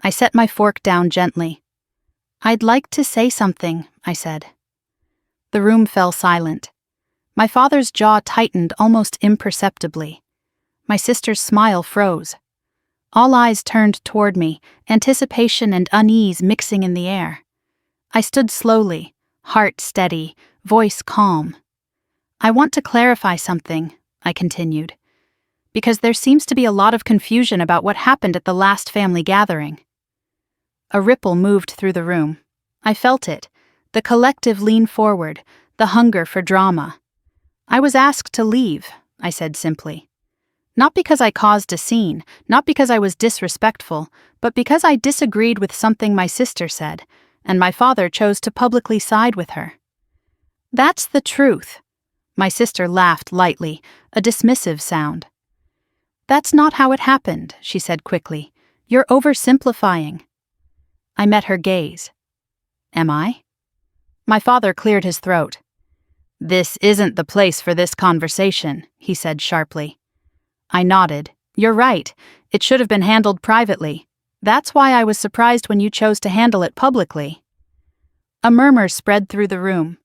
I set my fork down gently. "I'd like to say something," I said. The room fell silent. My father's jaw tightened almost imperceptibly. My sister's smile froze. All eyes turned toward me, anticipation and unease mixing in the air. I stood slowly, heart steady, voice calm. "I want to clarify something," I continued, "because there seems to be a lot of confusion about what happened at the last family gathering." A ripple moved through the room. I felt it, the collective lean forward, the hunger for drama. "I was asked to leave," I said simply. Not because I caused a scene, not because I was disrespectful, but because I disagreed with something my sister said, and my father chose to publicly side with her. "That's the truth." My sister laughed lightly, a dismissive sound. "That's not how it happened," she said quickly. "You're oversimplifying." I met her gaze. Am I? My father cleared his throat. "This isn't the place for this conversation," he said sharply. I nodded. "You're right. It should have been handled privately. That's why I was surprised when you chose to handle it publicly." A murmur spread through the room.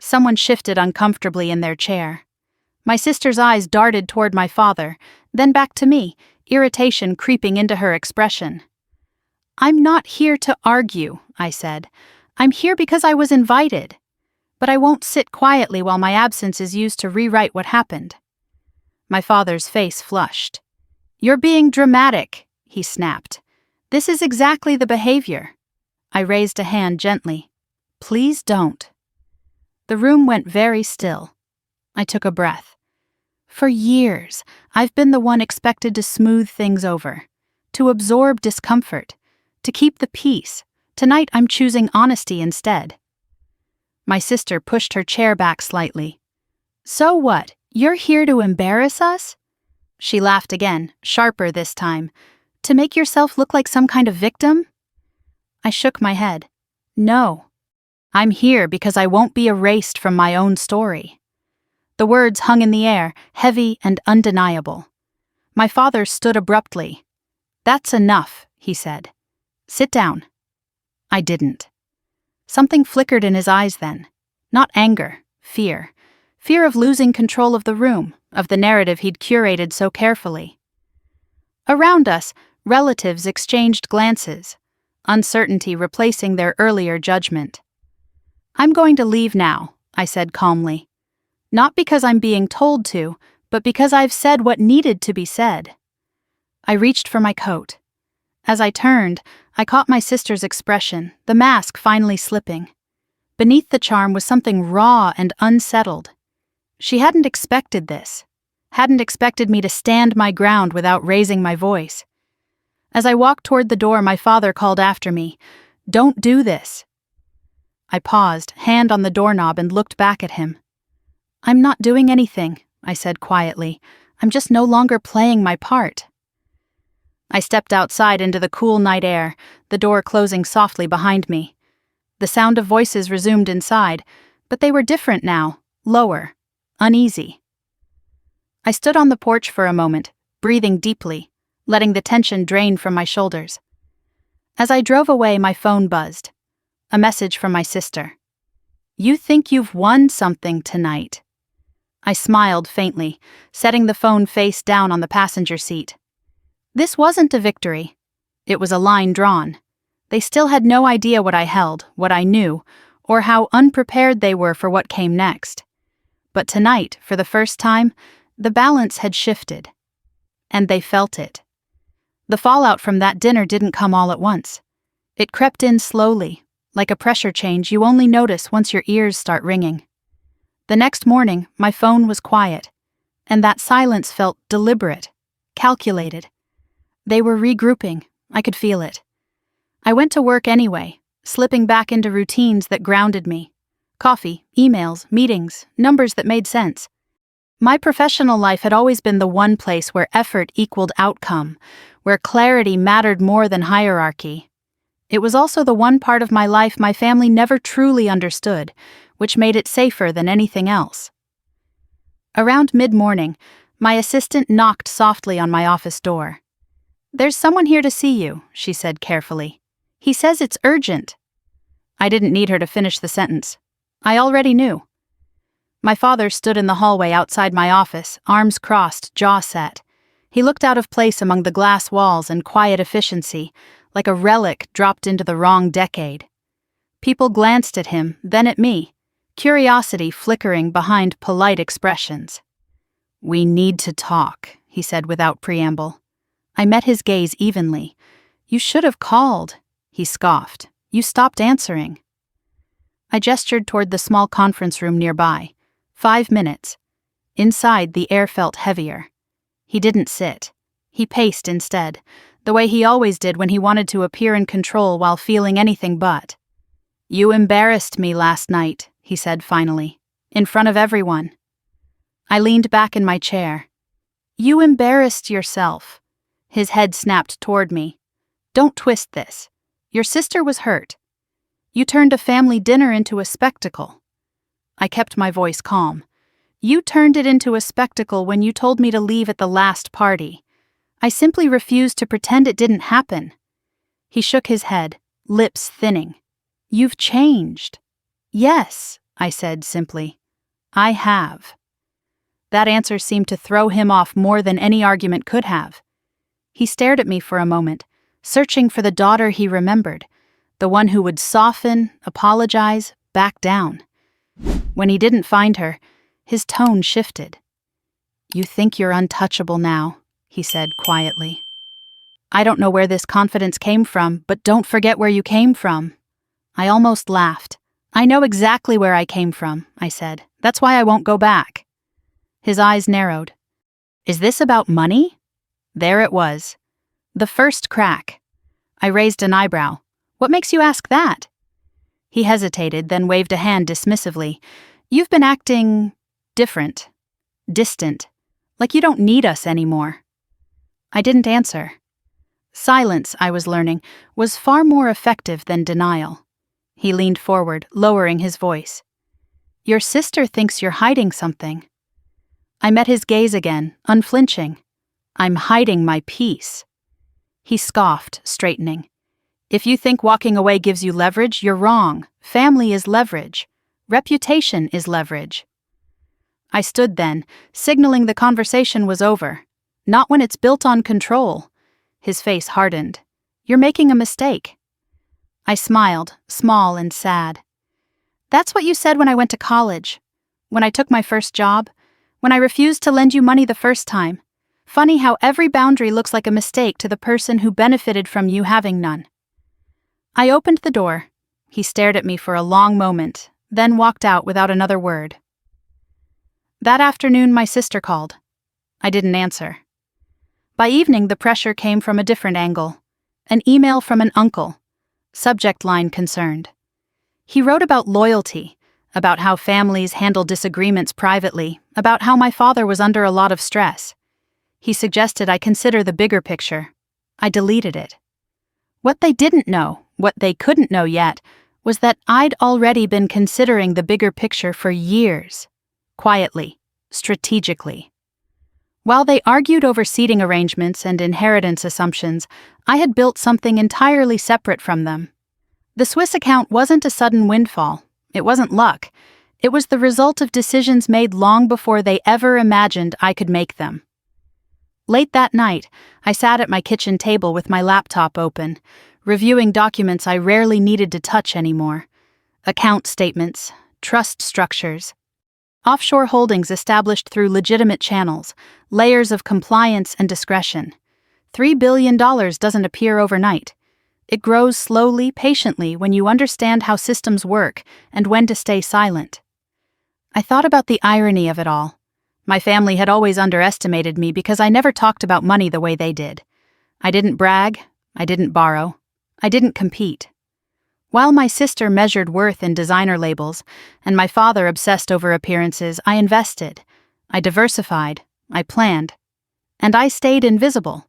Someone shifted uncomfortably in their chair. My sister's eyes darted toward my father, then back to me, irritation creeping into her expression. "I'm not here to argue," I said. "I'm here because I was invited. But I won't sit quietly while my absence is used to rewrite what happened." My father's face flushed. "You're being dramatic," he snapped. "This is exactly the behavior." I raised a hand gently. "Please don't." The room went very still. I took a breath. For years, I've been the one expected to smooth things over, to absorb discomfort, to keep the peace. Tonight I'm choosing honesty instead. My sister pushed her chair back slightly. "So what? You're here to embarrass us?" She laughed again, sharper this time. "To make yourself look like some kind of victim?" I shook my head. "No. I'm here because I won't be erased from my own story." The words hung in the air, heavy and undeniable. My father stood abruptly. "That's enough," he said. "Sit down." I didn't. Something flickered in his eyes then. Not anger, fear. Fear of losing control of the room, of the narrative he'd curated so carefully. Around us, relatives exchanged glances, uncertainty replacing their earlier judgment. "I'm going to leave now," I said calmly. "Not because I'm being told to, but because I've said what needed to be said." I reached for my coat. As I turned, I caught my sister's expression, the mask finally slipping. Beneath the charm was something raw and unsettled. She hadn't expected this, hadn't expected me to stand my ground without raising my voice. As I walked toward the door, my father called after me, "Don't do this." I paused, hand on the doorknob, and looked back at him. "I'm not doing anything," I said quietly. "I'm just no longer playing my part." I stepped outside into the cool night air, the door closing softly behind me. The sound of voices resumed inside, but they were different now, lower, uneasy. I stood on the porch for a moment, breathing deeply, letting the tension drain from my shoulders. As I drove away, my phone buzzed. A message from my sister. "You think you've won something tonight." I smiled faintly, setting the phone face down on the passenger seat. This wasn't a victory. It was a line drawn. They still had no idea what I held, what I knew, or how unprepared they were for what came next. But tonight, for the first time, the balance had shifted. And they felt it. The fallout from that dinner didn't come all at once. It crept in slowly, like a pressure change you only notice once your ears start ringing. The next morning, my phone was quiet, and that silence felt deliberate, calculated. They were regrouping. I could feel it. I went to work anyway, slipping back into routines that grounded me. Coffee, emails, meetings, numbers that made sense. My professional life had always been the one place where effort equaled outcome, where clarity mattered more than hierarchy. It was also the one part of my life my family never truly understood, which made it safer than anything else. Around mid-morning, my assistant knocked softly on my office door. "There's someone here to see you," she said carefully. "He says it's urgent." I didn't need her to finish the sentence. I already knew. My father stood in the hallway outside my office, arms crossed, jaw set. He looked out of place among the glass walls and quiet efficiency, like a relic dropped into the wrong decade. People glanced at him, then at me, curiosity flickering behind polite expressions. "We need to talk," he said without preamble. I met his gaze evenly. "You should have called," he scoffed. "You stopped answering." I gestured toward the small conference room nearby. 5 minutes. Inside, the air felt heavier. He didn't sit. He paced instead, the way he always did when he wanted to appear in control while feeling anything but. "You embarrassed me last night," he said finally, "in front of everyone." I leaned back in my chair. "You embarrassed yourself." His head snapped toward me. "Don't twist this. Your sister was hurt. You turned a family dinner into a spectacle." I kept my voice calm. "You turned it into a spectacle when you told me to leave at the last party. I simply refused to pretend it didn't happen." He shook his head, lips thinning. "You've changed." "Yes, I said simply. I have. That answer seemed to throw him off more than any argument could have. He stared at me for a moment, searching for the daughter he remembered, the one who would soften, apologize, back down. When he didn't find her, his tone shifted. You think you're untouchable now, he said quietly. I don't know where this confidence came from, but don't forget where you came from. I almost laughed. I know exactly where I came from, I said. That's why I won't go back. His eyes narrowed. Is this about money? There it was. The first crack. I raised an eyebrow. What makes you ask that? He hesitated, then waved a hand dismissively. You've been acting different, distant, like you don't need us anymore. I didn't answer. Silence, I was learning, was far more effective than denial. He leaned forward, lowering his voice. Your sister thinks you're hiding something. I met his gaze again, unflinching. I'm hiding my peace. He scoffed, straightening. If you think walking away gives you leverage, you're wrong. Family is leverage. Reputation is leverage. I stood then, signaling the conversation was over. Not when it's built on control. His face hardened. You're making a mistake. I smiled, small and sad. That's what you said when I went to college. When I took my first job. When I refused to lend you money the first time. Funny how every boundary looks like a mistake to the person who benefited from you having none. I opened the door. He stared at me for a long moment, then walked out without another word. That afternoon, my sister called. I didn't answer. By evening, the pressure came from a different angle. An email from an uncle. Subject line concerned. He wrote about loyalty, about how families handle disagreements privately, about how my father was under a lot of stress. He suggested I consider the bigger picture. I deleted it. What they didn't know, what they couldn't know yet, was that I'd already been considering the bigger picture for years. Quietly, strategically. While they argued over seating arrangements and inheritance assumptions, I had built something entirely separate from them. The Swiss account wasn't a sudden windfall. It wasn't luck. It was the result of decisions made long before they ever imagined I could make them. Late that night, I sat at my kitchen table with my laptop open, reviewing documents I rarely needed to touch anymore. Account statements, trust structures, offshore holdings established through legitimate channels, layers of compliance and discretion. $3 billion doesn't appear overnight. It grows slowly, patiently when you understand how systems work and when to stay silent. I thought about the irony of it all. My family had always underestimated me because I never talked about money the way they did. I didn't brag, I didn't borrow, I didn't compete. While my sister measured worth in designer labels, and my father obsessed over appearances, I invested, I diversified, I planned, and I stayed invisible.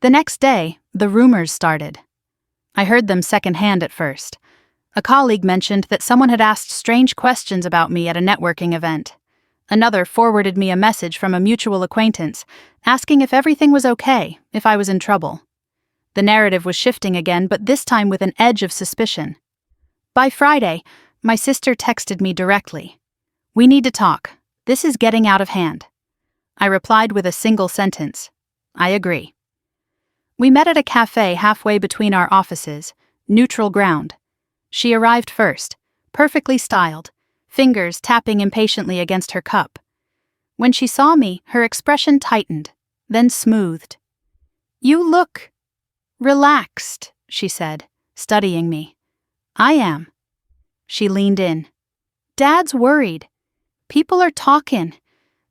The next day, the rumors started. I heard them secondhand at first. A colleague mentioned that someone had asked strange questions about me at a networking event. Another forwarded me a message from a mutual acquaintance, asking if everything was okay, if I was in trouble. The narrative was shifting again, but this time with an edge of suspicion. By Friday, my sister texted me directly. We need to talk. This is getting out of hand. I replied with a single sentence. I agree. We met at a cafe halfway between our offices, neutral ground. She arrived first, perfectly styled, fingers tapping impatiently against her cup. When she saw me, her expression tightened, then smoothed. You look relaxed, she said, studying me. I am. She leaned in. Dad's worried. People are talking.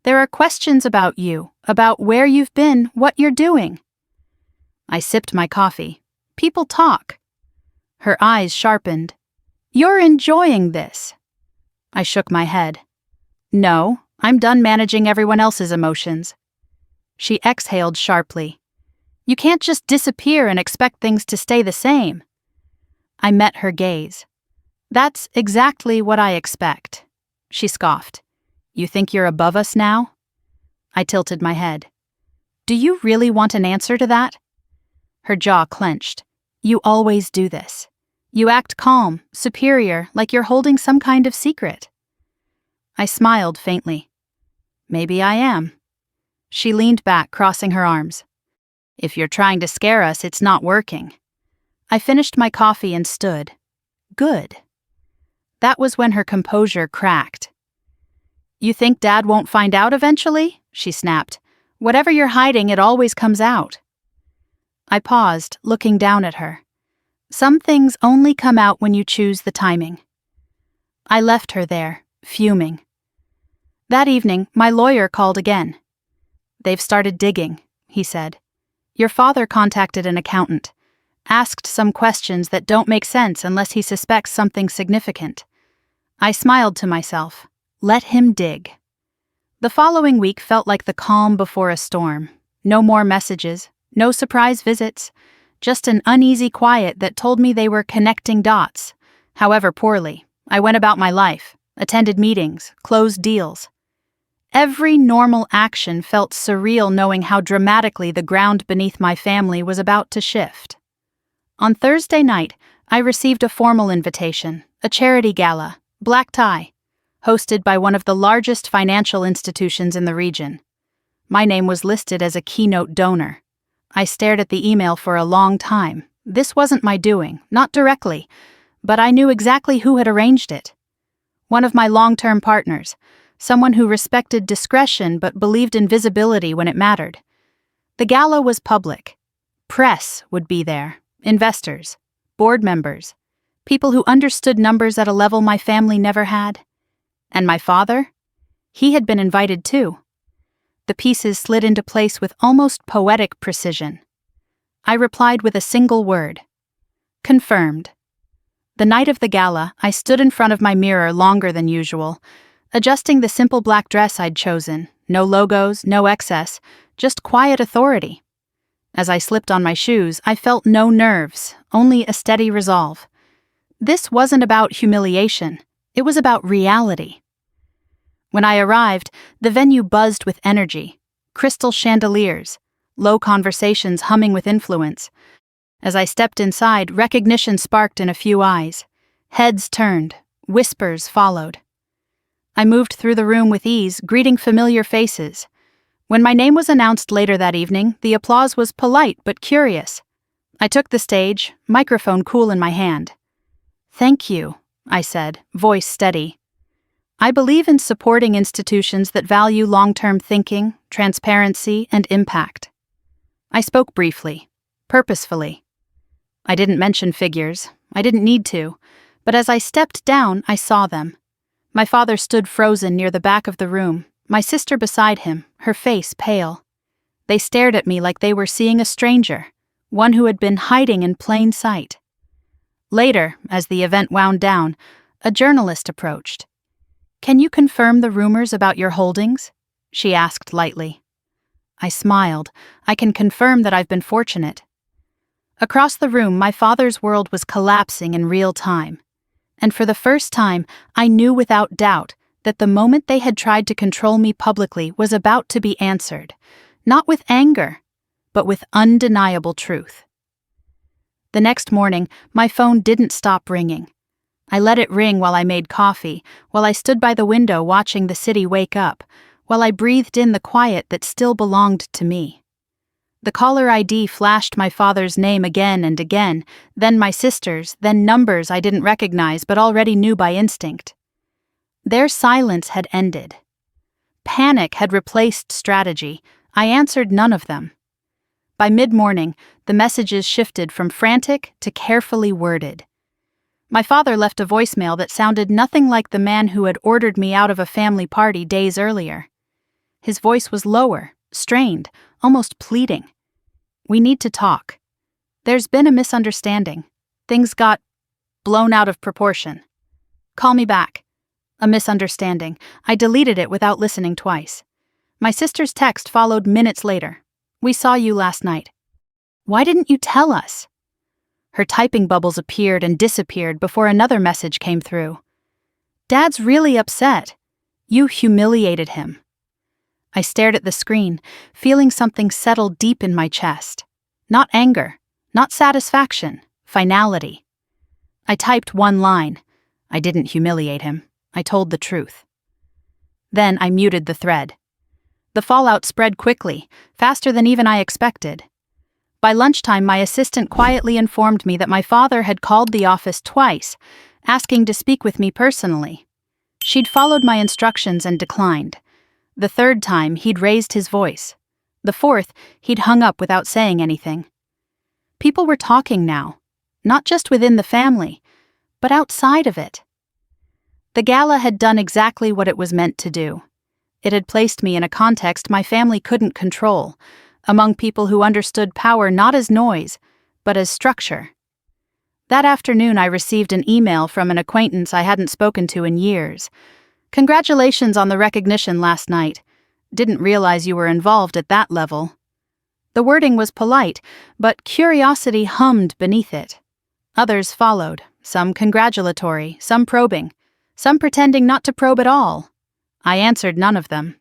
There are questions about you, about where you've been, what you're doing. I sipped my coffee. People talk. Her eyes sharpened. You're enjoying this. I shook my head. No, I'm done managing everyone else's emotions. She exhaled sharply. You can't just disappear and expect things to stay the same. I met her gaze. That's exactly what I expect. She scoffed. You think you're above us now? I tilted my head. Do you really want an answer to that? Her jaw clenched. You always do this. You act calm, superior, like you're holding some kind of secret. I smiled faintly. Maybe I am. She leaned back, crossing her arms. If you're trying to scare us, it's not working. I finished my coffee and stood. Good. That was when her composure cracked. You think Dad won't find out eventually? She snapped. Whatever you're hiding, it always comes out. I paused, looking down at her. Some things only come out when you choose the timing. I left her there, fuming. That evening, my lawyer called again. They've started digging, he said. Your father contacted an accountant, asked some questions that don't make sense unless he suspects something significant. I smiled to myself. Let him dig. The following week felt like the calm before a storm. No more messages, no surprise visits, just an uneasy quiet that told me they were connecting dots. However poorly, I went about my life, attended meetings, closed deals. Every normal action felt surreal, knowing how dramatically the ground beneath my family was about to shift. On Thursday night, I received a formal invitation, a charity gala, black tie, hosted by one of the largest financial institutions in the region. My name was listed as a keynote donor. I stared at the email for a long time. This wasn't my doing, not directly, but I knew exactly who had arranged it. One of my long-term partners, someone who respected discretion but believed in visibility when it mattered. The gala was public. Press would be there, investors, board members, people who understood numbers at a level my family never had. And my father? He had been invited too. The pieces slid into place with almost poetic precision. I replied with a single word. Confirmed. The night of the gala, I stood in front of my mirror longer than usual, adjusting the simple black dress I'd chosen. No logos, no excess, just quiet authority. As I slipped on my shoes, I felt no nerves, only a steady resolve. This wasn't about humiliation, it was about reality. When I arrived, the venue buzzed with energy, crystal chandeliers, low conversations humming with influence. As I stepped inside, recognition sparked in a few eyes. Heads turned, whispers followed. I moved through the room with ease, greeting familiar faces. When my name was announced later that evening, the applause was polite but curious. I took the stage, microphone cool in my hand. Thank you, I said, voice steady. I believe in supporting institutions that value long-term thinking, transparency, and impact. I spoke briefly, purposefully. I didn't mention figures, I didn't need to, but as I stepped down, I saw them. My father stood frozen near the back of the room, my sister beside him, her face pale. They stared at me like they were seeing a stranger, one who had been hiding in plain sight. Later, as the event wound down, a journalist approached. "Can you confirm the rumors about your holdings?" she asked lightly. I smiled. I can confirm that I've been fortunate. Across the room, my father's world was collapsing in real time. And for the first time, I knew without doubt that the moment they had tried to control me publicly was about to be answered, not with anger, but with undeniable truth. The next morning, my phone didn't stop ringing. I let it ring while I made coffee, while I stood by the window watching the city wake up, while I breathed in the quiet that still belonged to me. The caller ID flashed my father's name again and again, then my sister's, then numbers I didn't recognize but already knew by instinct. Their silence had ended. Panic had replaced strategy. I answered none of them. By mid-morning, the messages shifted from frantic to carefully worded. My father left a voicemail that sounded nothing like the man who had ordered me out of a family party days earlier. His voice was lower, strained, almost pleading. "We need to talk. There's been a misunderstanding. Things got blown out of proportion. Call me back." A misunderstanding. I deleted it without listening twice. My sister's text followed minutes later. "We saw you last night. Why didn't you tell us?" Her typing bubbles appeared and disappeared before another message came through. "Dad's really upset. You humiliated him." I stared at the screen, feeling something settle deep in my chest. Not anger, not satisfaction, finality. I typed one line. I didn't humiliate him. I told the truth. Then I muted the thread. The fallout spread quickly, faster than even I expected. By lunchtime, my assistant quietly informed me that my father had called the office twice, asking to speak with me personally. She'd followed my instructions and declined. The third time, he'd raised his voice. The fourth, he'd hung up without saying anything. People were talking now, not just within the family, but outside of it. The gala had done exactly what it was meant to do. It had placed me in a context my family couldn't control, among people who understood power not as noise, but as structure. That afternoon, I received an email from an acquaintance I hadn't spoken to in years. "Congratulations on the recognition last night. Didn't realize you were involved at that level." The wording was polite, but curiosity hummed beneath it. Others followed, some congratulatory, some probing, some pretending not to probe at all. I answered none of them.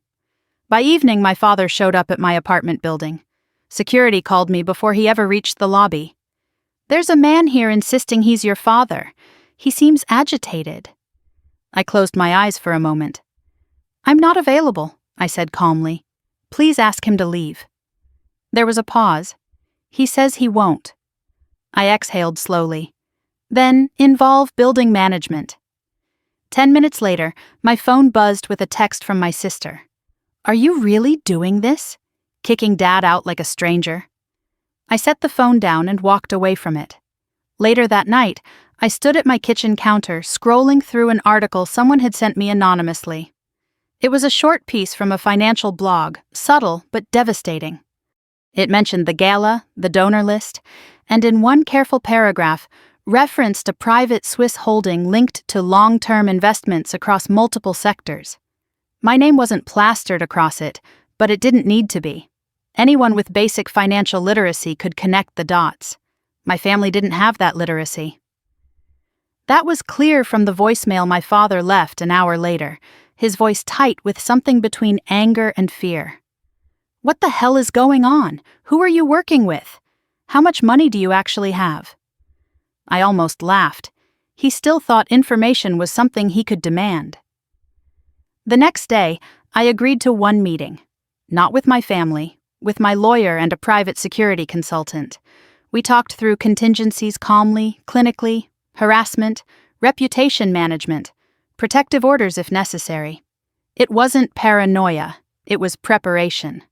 By evening, my father showed up at my apartment building. Security called me before he ever reached the lobby. "There's a man here insisting he's your father. He seems agitated." I closed my eyes for a moment. "I'm not available," I said calmly. "Please ask him to leave." There was a pause. "He says he won't." I exhaled slowly. "Then involve building management." 10 minutes later, my phone buzzed with a text from my sister. "Are you really doing this? Kicking Dad out like a stranger?" I set the phone down and walked away from it. Later that night, I stood at my kitchen counter, scrolling through an article someone had sent me anonymously. It was a short piece from a financial blog, subtle but devastating. It mentioned the gala, the donor list, and in one careful paragraph, referenced a private Swiss holding linked to long-term investments across multiple sectors. My name wasn't plastered across it, but it didn't need to be. Anyone with basic financial literacy could connect the dots. My family didn't have that literacy. That was clear from the voicemail my father left an hour later, his voice tight with something between anger and fear. "What the hell is going on? Who are you working with? How much money do you actually have?" I almost laughed. He still thought information was something he could demand. The next day, I agreed to one meeting. Not with my family, with my lawyer and a private security consultant. We talked through contingencies calmly, clinically, harassment, reputation management, protective orders if necessary. It wasn't paranoia, it was preparation.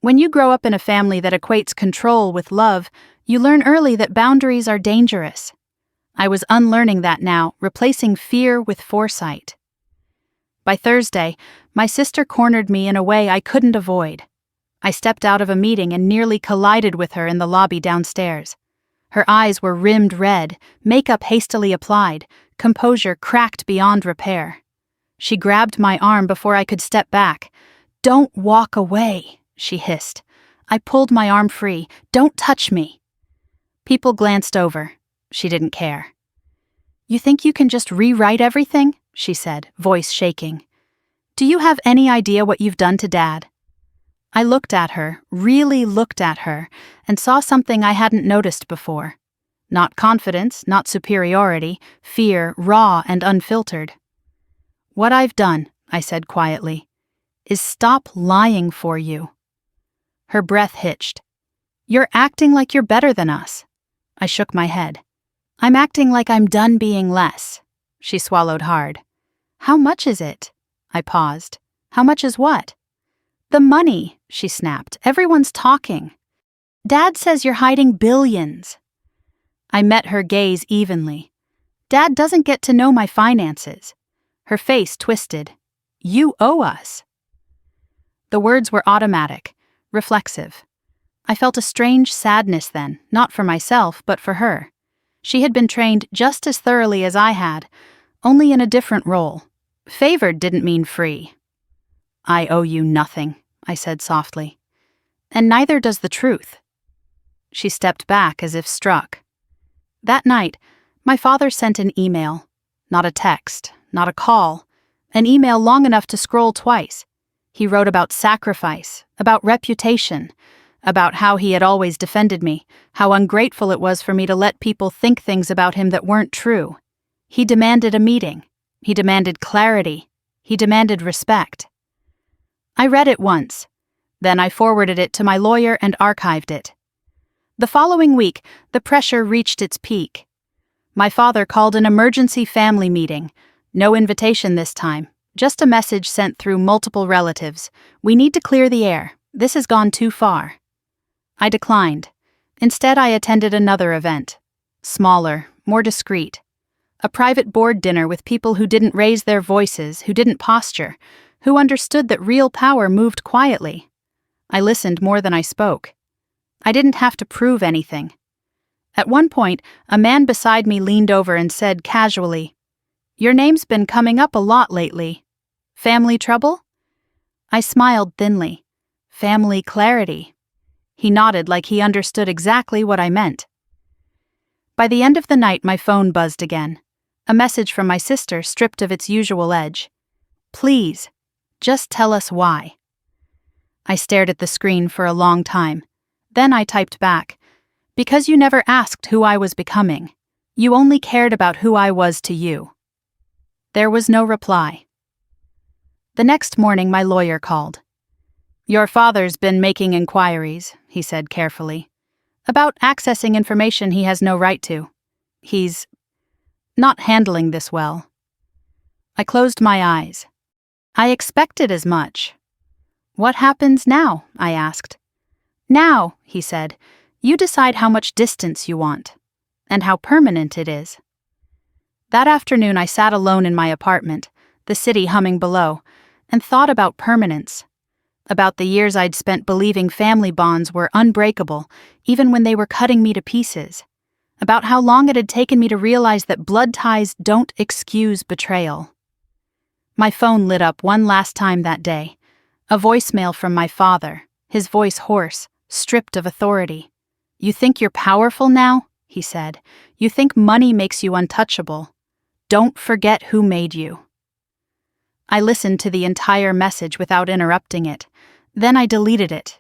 When you grow up in a family that equates control with love, you learn early that boundaries are dangerous. I was unlearning that now, replacing fear with foresight. By Thursday, my sister cornered me in a way I couldn't avoid. I stepped out of a meeting and nearly collided with her in the lobby downstairs. Her eyes were rimmed red, makeup hastily applied, composure cracked beyond repair. She grabbed my arm before I could step back. "Don't walk away," she hissed. I pulled my arm free. "Don't touch me." People glanced over. She didn't care. "You think you can just rewrite everything?" she said, voice shaking. "Do you have any idea what you've done to Dad?" I looked at her, really looked at her, and saw something I hadn't noticed before. Not confidence, not superiority, fear, raw and unfiltered. "What I've done," I said quietly, "is stop lying for you." Her breath hitched. "You're acting like you're better than us." I shook my head. "I'm acting like I'm done being less." She swallowed hard. "How much is it?" I paused. "How much is what?" "The money," she snapped. "Everyone's talking. Dad says you're hiding billions." I met her gaze evenly. "Dad doesn't get to know my finances." Her face twisted. "You owe us." The words were automatic, reflexive. I felt a strange sadness then, not for myself, but for her. She had been trained just as thoroughly as I had, only in a different role. Favored didn't mean free. "I owe you nothing," I said softly. "And neither does the truth." She stepped back as if struck. That night, my father sent an email. Not a text, not a call. An email long enough to scroll twice. He wrote about sacrifice, about reputation, about how he had always defended me, how ungrateful it was for me to let people think things about him that weren't true. He demanded a meeting. He demanded clarity. He demanded respect. I read it once. Then I forwarded it to my lawyer and archived it. The following week, the pressure reached its peak. My father called an emergency family meeting. No invitation this time, just a message sent through multiple relatives. We need to clear the air. This has gone too far. I declined. Instead, I attended another event. Smaller, more discreet. A private board dinner with people who didn't raise their voices, who didn't posture, who understood that real power moved quietly. I listened more than I spoke. I didn't have to prove anything. At one point, a man beside me leaned over and said casually, "Your name's been coming up a lot lately. Family trouble?" I smiled thinly. Family clarity. He nodded like he understood exactly what I meant. By the end of the night, my phone buzzed again. A message from my sister stripped of its usual edge. "Please, just tell us why." I stared at the screen for a long time. Then I typed back, "Because you never asked who I was becoming. You only cared about who I was to you." There was no reply. The next morning, my lawyer called. "Your father's been making inquiries," he said carefully, "about accessing information he has no right to. He's not handling this well." I closed my eyes. I expected as much. "What happens now?" I asked. "Now," he said, "you decide how much distance you want, and how permanent it is." That afternoon I sat alone in my apartment, the city humming below, and thought about permanence. About the years I'd spent believing family bonds were unbreakable, even when they were cutting me to pieces. About how long it had taken me to realize that blood ties don't excuse betrayal. My phone lit up one last time that day. A voicemail from my father, his voice hoarse, stripped of authority. "You think you're powerful now?" he said. "You think money makes you untouchable? Don't forget who made you." I listened to the entire message without interrupting it. Then I deleted it.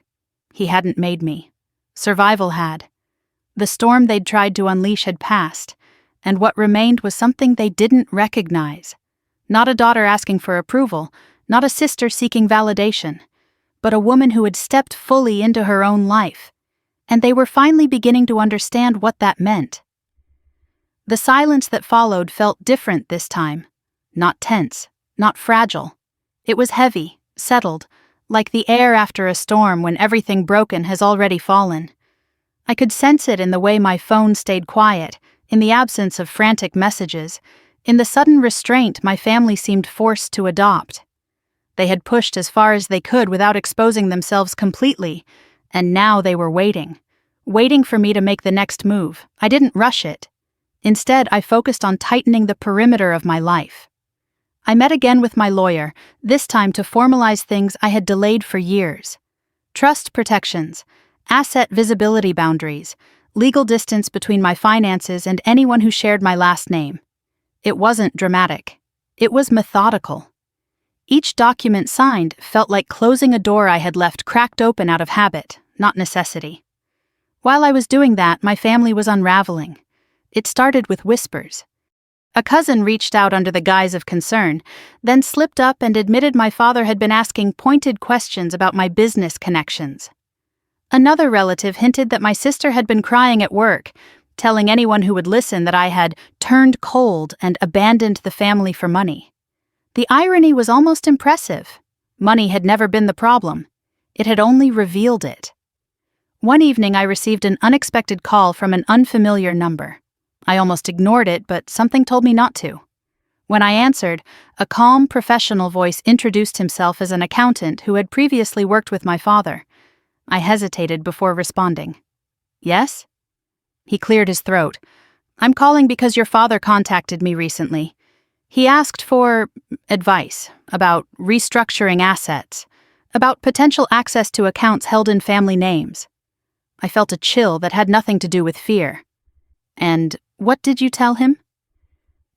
He hadn't made me. Survival had. The storm they'd tried to unleash had passed, and what remained was something they didn't recognize. Not a daughter asking for approval, not a sister seeking validation, but a woman who had stepped fully into her own life, and they were finally beginning to understand what that meant. The silence that followed felt different this time. Not tense, not fragile. It was heavy, settled, like the air after a storm when everything broken has already fallen. I could sense it in the way my phone stayed quiet, in the absence of frantic messages, in the sudden restraint my family seemed forced to adopt. They had pushed as far as they could without exposing themselves completely, and now they were waiting for me to make the next move. I didn't rush it. Instead, I focused on tightening the perimeter of my life. I met again with my lawyer, this time to formalize things I had delayed for years. Trust protections, asset visibility boundaries, legal distance between my finances and anyone who shared my last name. It wasn't dramatic. It was methodical. Each document signed felt like closing a door I had left cracked open out of habit, not necessity. While I was doing that, my family was unraveling. It started with whispers. A cousin reached out under the guise of concern, then slipped up and admitted my father had been asking pointed questions about my business connections. Another relative hinted that my sister had been crying at work, telling anyone who would listen that I had turned cold and abandoned the family for money. The irony was almost impressive. Money had never been the problem. It had only revealed it. One evening I received an unexpected call from an unfamiliar number. I almost ignored it, but something told me not to. When I answered, a calm, professional voice introduced himself as an accountant who had previously worked with my father. I hesitated before responding. "Yes?" He cleared his throat. "I'm calling because your father contacted me recently. He asked for advice about restructuring assets, about potential access to accounts held in family names." I felt a chill that had nothing to do with fear. "And what did you tell him?"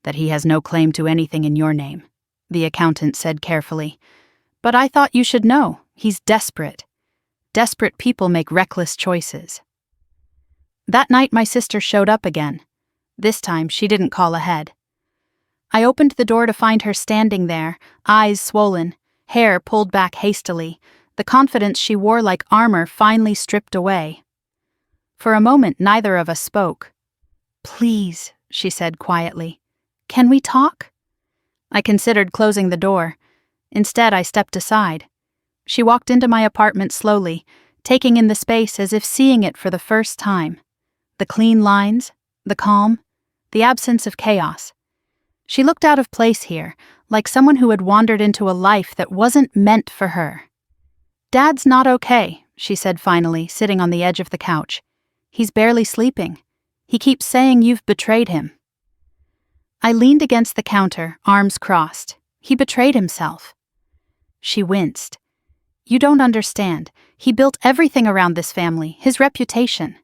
"That he has no claim to anything in your name," the accountant said carefully. "But I thought you should know. He's desperate." Desperate people make reckless choices. That night my sister showed up again. This time she didn't call ahead. I opened the door to find her standing there, eyes swollen, hair pulled back hastily, the confidence she wore like armor finally stripped away. For a moment neither of us spoke. "Please," she said quietly. "Can we talk?" I considered closing the door. Instead, I stepped aside. She walked into my apartment slowly, taking in the space as if seeing it for the first time. The clean lines, the calm, the absence of chaos. She looked out of place here, like someone who had wandered into a life that wasn't meant for her. "Dad's not okay," she said finally, sitting on the edge of the couch. "He's barely sleeping. He keeps saying you've betrayed him." I leaned against the counter, arms crossed. He betrayed himself. She winced. "You don't understand. He built everything around this family, his reputation,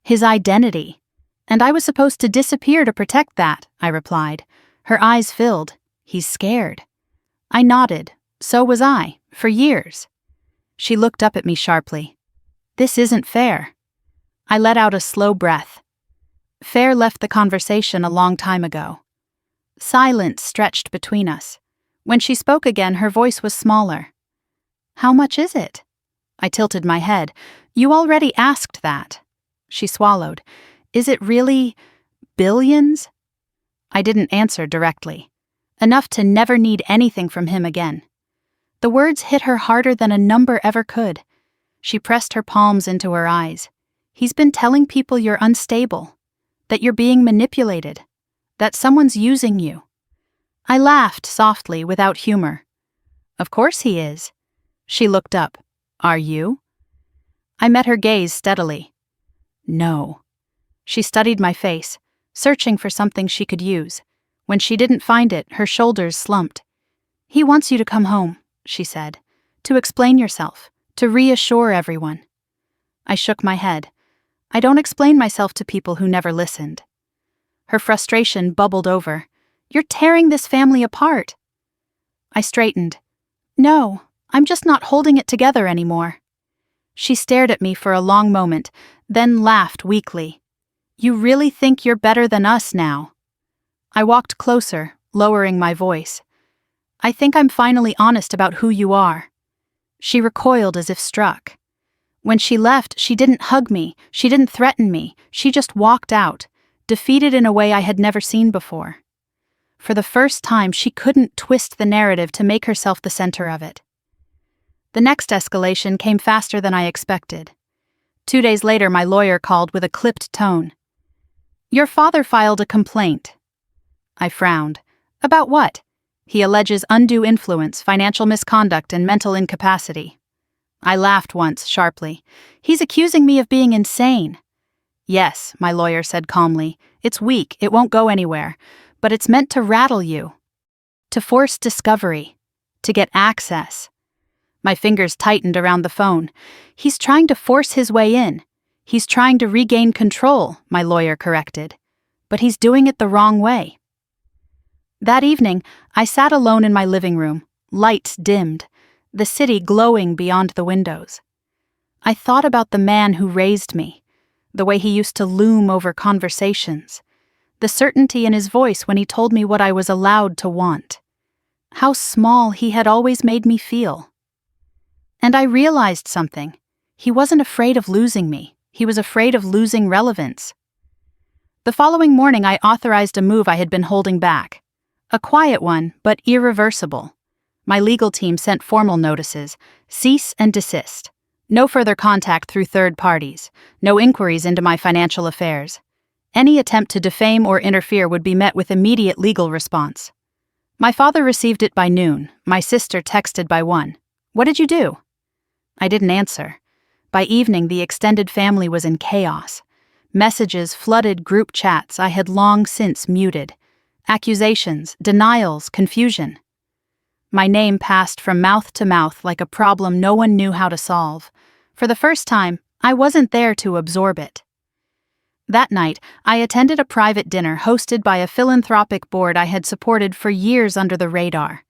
his identity. And I was supposed to disappear to protect that," I replied. Her eyes filled. "He's scared." I nodded. So was I, for years. She looked up at me sharply. "This isn't fair." I let out a slow breath. Fair left the conversation a long time ago. Silence stretched between us. When she spoke again, her voice was smaller. "How much is it?" I tilted my head. "You already asked that." She swallowed. "Is it really billions?" I didn't answer directly. Enough to never need anything from him again. The words hit her harder than a number ever could. She pressed her palms into her eyes. "He's been telling people you're unstable, that you're being manipulated, that someone's using you." I laughed softly, without humor. "Of course he is." She looked up. "Are you?" I met her gaze steadily. "No." She studied my face, searching for something she could use. When she didn't find it, her shoulders slumped. "He wants you to come home," she said, "to explain yourself, to reassure everyone." I shook my head. I don't explain myself to people who never listened. Her frustration bubbled over. "You're tearing this family apart." I straightened. "No, I'm just not holding it together anymore." She stared at me for a long moment, then laughed weakly. "You really think you're better than us now?" I walked closer, lowering my voice. "I think I'm finally honest about who you are." She recoiled as if struck. When she left, she didn't hug me, she didn't threaten me, she just walked out, defeated in a way I had never seen before. For the first time, she couldn't twist the narrative to make herself the center of it. The next escalation came faster than I expected. 2 days later, my lawyer called with a clipped tone. "Your father filed a complaint." I frowned. "About what?" "He alleges undue influence, financial misconduct, and mental incapacity." I laughed once, sharply. "He's accusing me of being insane." "Yes," my lawyer said calmly. "It's weak, it won't go anywhere, but it's meant to rattle you. To force discovery. To get access." My fingers tightened around the phone. "He's trying to force his way in. He's trying to regain control," my lawyer corrected. "But he's doing it the wrong way." That evening, I sat alone in my living room, lights dimmed, the city glowing beyond the windows. I thought about the man who raised me, the way he used to loom over conversations, the certainty in his voice when he told me what I was allowed to want. How small he had always made me feel. And I realized something. He wasn't afraid of losing me. He was afraid of losing relevance. The following morning, I authorized a move I had been holding back. A quiet one, but irreversible. My legal team sent formal notices. Cease and desist. No further contact through third parties. No inquiries into my financial affairs. Any attempt to defame or interfere would be met with immediate legal response. My father received it by noon. My sister texted by 1. "What did you do?" I didn't answer. By evening, the extended family was in chaos. Messages flooded group chats I had long since muted. Accusations, denials, confusion. My name passed from mouth to mouth like a problem no one knew how to solve. For the first time, I wasn't there to absorb it. That night, I attended a private dinner hosted by a philanthropic board I had supported for years under the radar.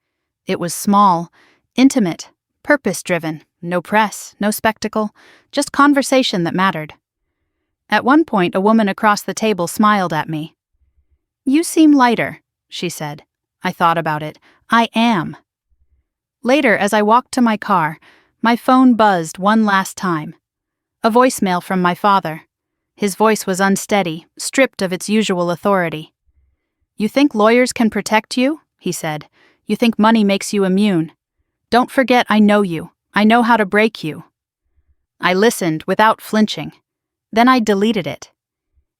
It was small, intimate, purpose-driven, No press, no spectacle, just conversation that mattered. At one point, a woman across the table smiled at me. "You seem lighter," she said. I thought about it. I am. Later, as I walked to my car, my phone buzzed one last time. A voicemail from my father. His voice was unsteady, stripped of its usual authority. "You think lawyers can protect you?" he said. "You think money makes you immune? Don't forget I know you. I know how to break you." I listened without flinching. Then I deleted it.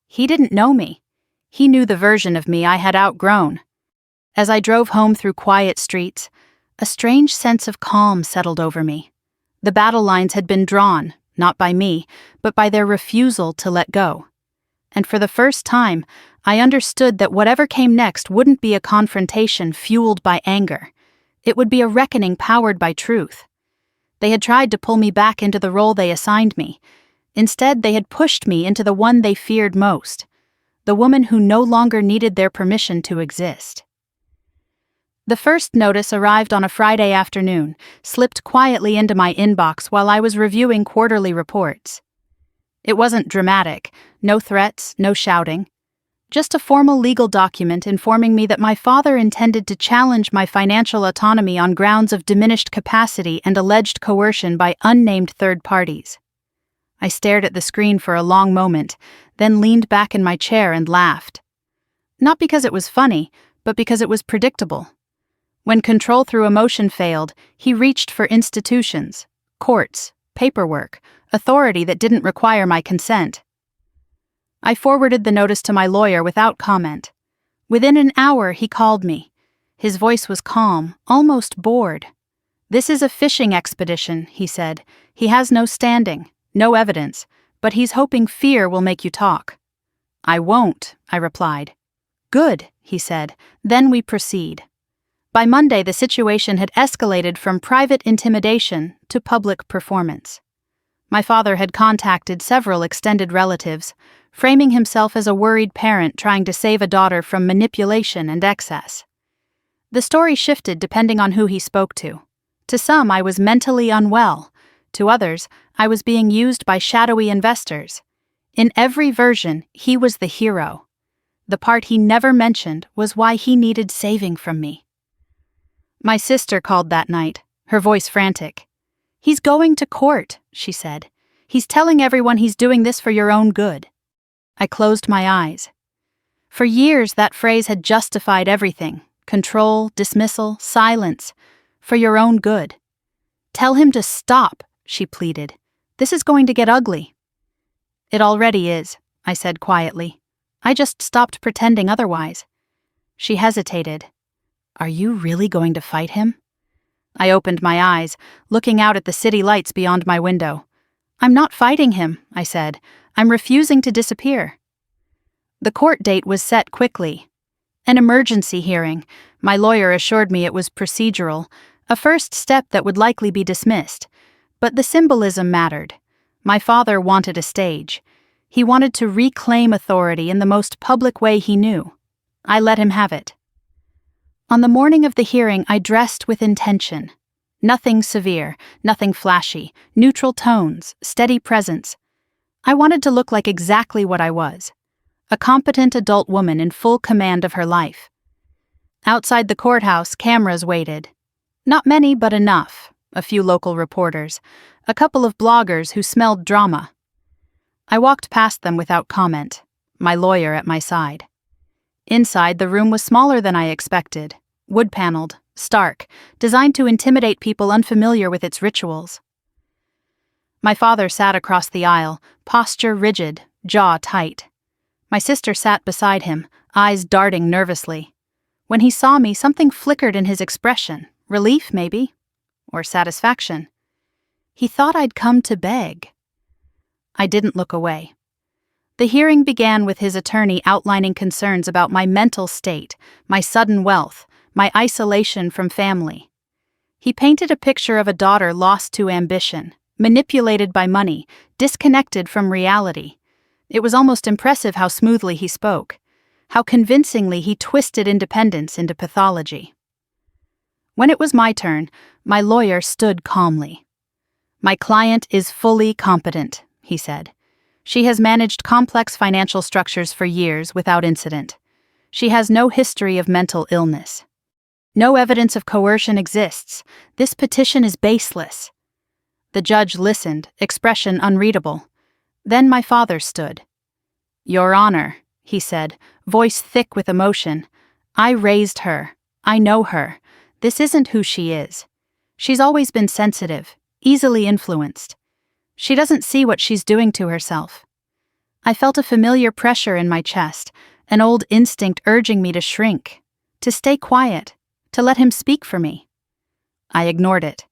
He didn't know me. He knew the version of me I had outgrown. As I drove home through quiet streets, a strange sense of calm settled over me. The battle lines had been drawn, not by me, but by their refusal to let go. And for the first time, I understood that whatever came next wouldn't be a confrontation fueled by anger. It would be a reckoning powered by truth. They had tried to pull me back into the role they assigned me. Instead, they had pushed me into the one they feared most, the woman who no longer needed their permission to exist. The first notice arrived on a Friday afternoon, slipped quietly into my inbox while I was reviewing quarterly reports. It wasn't dramatic, no threats, no shouting. Just a formal legal document informing me that my father intended to challenge my financial autonomy on grounds of diminished capacity and alleged coercion by unnamed third parties. I stared at the screen for a long moment, then leaned back in my chair and laughed. Not because it was funny, but because it was predictable. When control through emotion failed, he reached for institutions, courts, paperwork, authority that didn't require my consent. I forwarded the notice to my lawyer without comment. Within an hour, he called me. His voice was calm, almost bored. "This is a fishing expedition," he said. "He has no standing, no evidence, but he's hoping fear will make you talk." "I won't," I replied. "Good," he said. "Then we proceed." By Monday, the situation had escalated from private intimidation to public performance. My father had contacted several extended relatives, framing himself as a worried parent trying to save a daughter from manipulation and excess. The story shifted depending on who he spoke to. To some, I was mentally unwell. To others, I was being used by shadowy investors. In every version, he was the hero. The part he never mentioned was why he needed saving from me. My sister called that night, her voice frantic. "He's going to court," she said. "He's telling everyone he's doing this for your own good." I closed my eyes. For years, that phrase had justified everything: control, dismissal, silence. For your own good. "Tell him to stop," she pleaded. "This is going to get ugly." "It already is," I said quietly. "I just stopped pretending otherwise." She hesitated. "Are you really going to fight him?" I opened my eyes, looking out at the city lights beyond my window. "I'm not fighting him," I said. "I'm refusing to disappear." The court date was set quickly. An emergency hearing. My lawyer assured me it was procedural, a first step that would likely be dismissed. But the symbolism mattered. My father wanted a stage. He wanted to reclaim authority in the most public way he knew. I let him have it. On the morning of the hearing, I dressed with intention. Nothing severe, nothing flashy, neutral tones, steady presence. I wanted to look like exactly what I was, a competent adult woman in full command of her life. Outside the courthouse, cameras waited. Not many, but enough. A few local reporters, a couple of bloggers who smelled drama. I walked past them without comment, my lawyer at my side. Inside, the room was smaller than I expected. Wood-paneled, stark, designed to intimidate people unfamiliar with its rituals. My father sat across the aisle, posture rigid, jaw tight. My sister sat beside him, eyes darting nervously. When he saw me, something flickered in his expression. Relief, maybe? Or satisfaction. He thought I'd come to beg. I didn't look away. The hearing began with his attorney outlining concerns about my mental state, my sudden wealth, my isolation from family. He painted a picture of a daughter lost to ambition, manipulated by money, disconnected from reality. It was almost impressive how smoothly he spoke, how convincingly he twisted independence into pathology. When it was my turn, my lawyer stood calmly. My client is fully competent, he said. She has managed complex financial structures for years without incident. She has no history of mental illness. No evidence of coercion exists. This petition is baseless. The judge listened, expression unreadable. Then my father stood. Your Honor, he said, voice thick with emotion. I raised her. I know her. This isn't who she is. She's always been sensitive, easily influenced. She doesn't see what she's doing to herself. I felt a familiar pressure in my chest, an old instinct urging me to shrink, to stay quiet, to let him speak for me. I ignored it.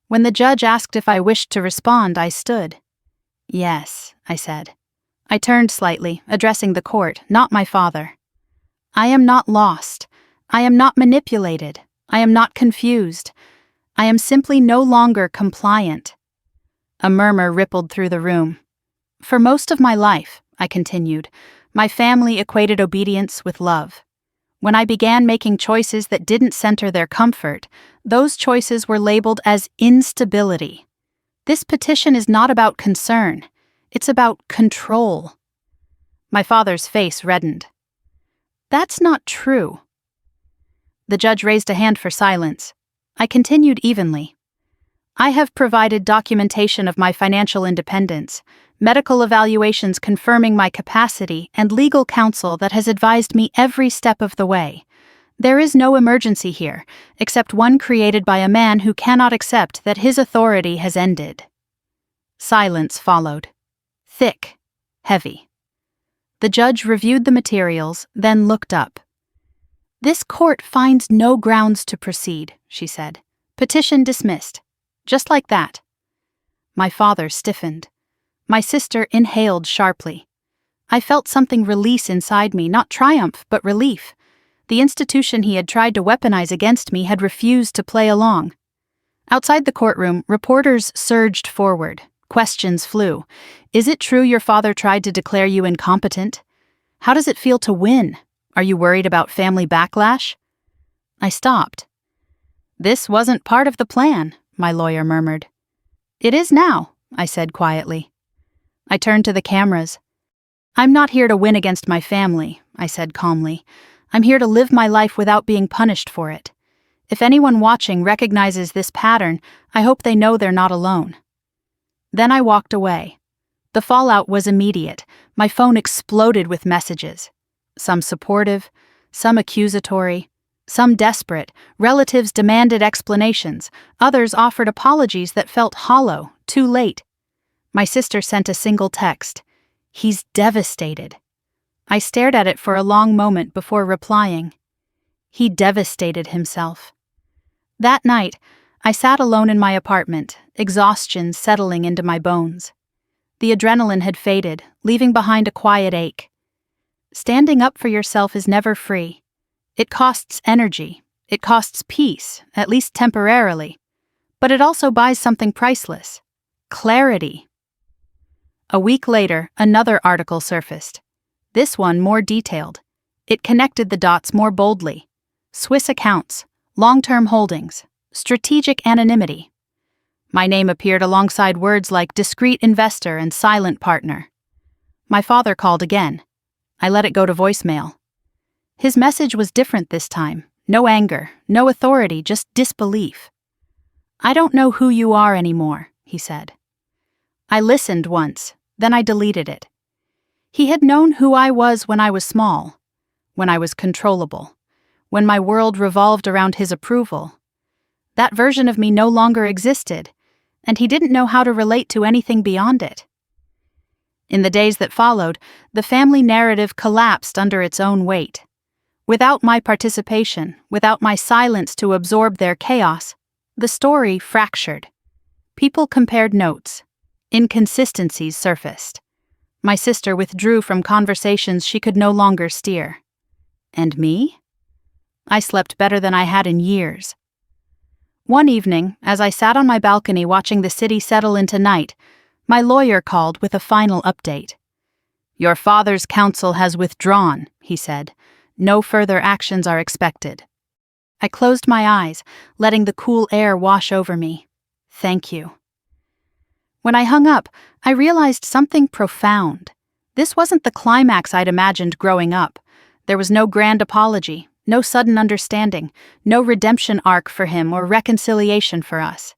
When the judge asked if I wished to respond, I stood. Yes, I said. I turned slightly, addressing the court, not my father. I am not lost. I am not manipulated. I am not confused. I am simply no longer compliant. A murmur rippled through the room. For most of my life, I continued, my family equated obedience with love. When I began making choices that didn't center their comfort, those choices were labeled as instability. This petition is not about concern. It's about control. My father's face reddened. That's not true. The judge raised a hand for silence. I continued evenly. I have provided documentation of my financial independence, medical evaluations confirming my capacity, and legal counsel that has advised me every step of the way. There is no emergency here, except one created by a man who cannot accept that his authority has ended. Silence followed. Thick, heavy. The judge reviewed the materials, then looked up. This court finds no grounds to proceed, she said. Petition dismissed. Just like that. My father stiffened. My sister inhaled sharply. I felt something release inside me, not triumph, but relief. The institution he had tried to weaponize against me had refused to play along. Outside the courtroom, reporters surged forward. Questions flew. Is it true your father tried to declare you incompetent? How does it feel to win? Are you worried about family backlash? I stopped. This wasn't part of the plan, my lawyer murmured. It is now, I said quietly. I turned to the cameras. I'm not here to win against my family, I said calmly. I'm here to live my life without being punished for it. If anyone watching recognizes this pattern, I hope they know they're not alone. Then I walked away. The fallout was immediate. My phone exploded with messages. Some supportive, some accusatory, some desperate. Relatives demanded explanations. Others offered apologies that felt hollow, too late. My sister sent a single text. He's devastated. I stared at it for a long moment before replying. He devastated himself. That night, I sat alone in my apartment, exhaustion settling into my bones. The adrenaline had faded, leaving behind a quiet ache. Standing up for yourself is never free. It costs energy. It costs peace, at least temporarily. But it also buys something priceless. Clarity. A week later, another article surfaced. This one more detailed. It connected the dots more boldly. Swiss accounts, long-term holdings, strategic anonymity. My name appeared alongside words like discreet investor and silent partner. My father called again. I let it go to voicemail. His message was different this time. No anger, no authority, just disbelief. I don't know who you are anymore, he said. I listened once, then I deleted it. He had known who I was when I was small, when I was controllable, when my world revolved around his approval. That version of me no longer existed, and he didn't know how to relate to anything beyond it. In the days that followed, the family narrative collapsed under its own weight. Without my participation, without my silence to absorb their chaos, the story fractured. People compared notes. Inconsistencies surfaced. My sister withdrew from conversations she could no longer steer. And me? I slept better than I had in years. One evening, as I sat on my balcony watching the city settle into night, my lawyer called with a final update. Your father's counsel has withdrawn, he said. No further actions are expected. I closed my eyes, letting the cool air wash over me. Thank you. When I hung up, I realized something profound. This wasn't the climax I'd imagined growing up. There was no grand apology, no sudden understanding, no redemption arc for him or reconciliation for us.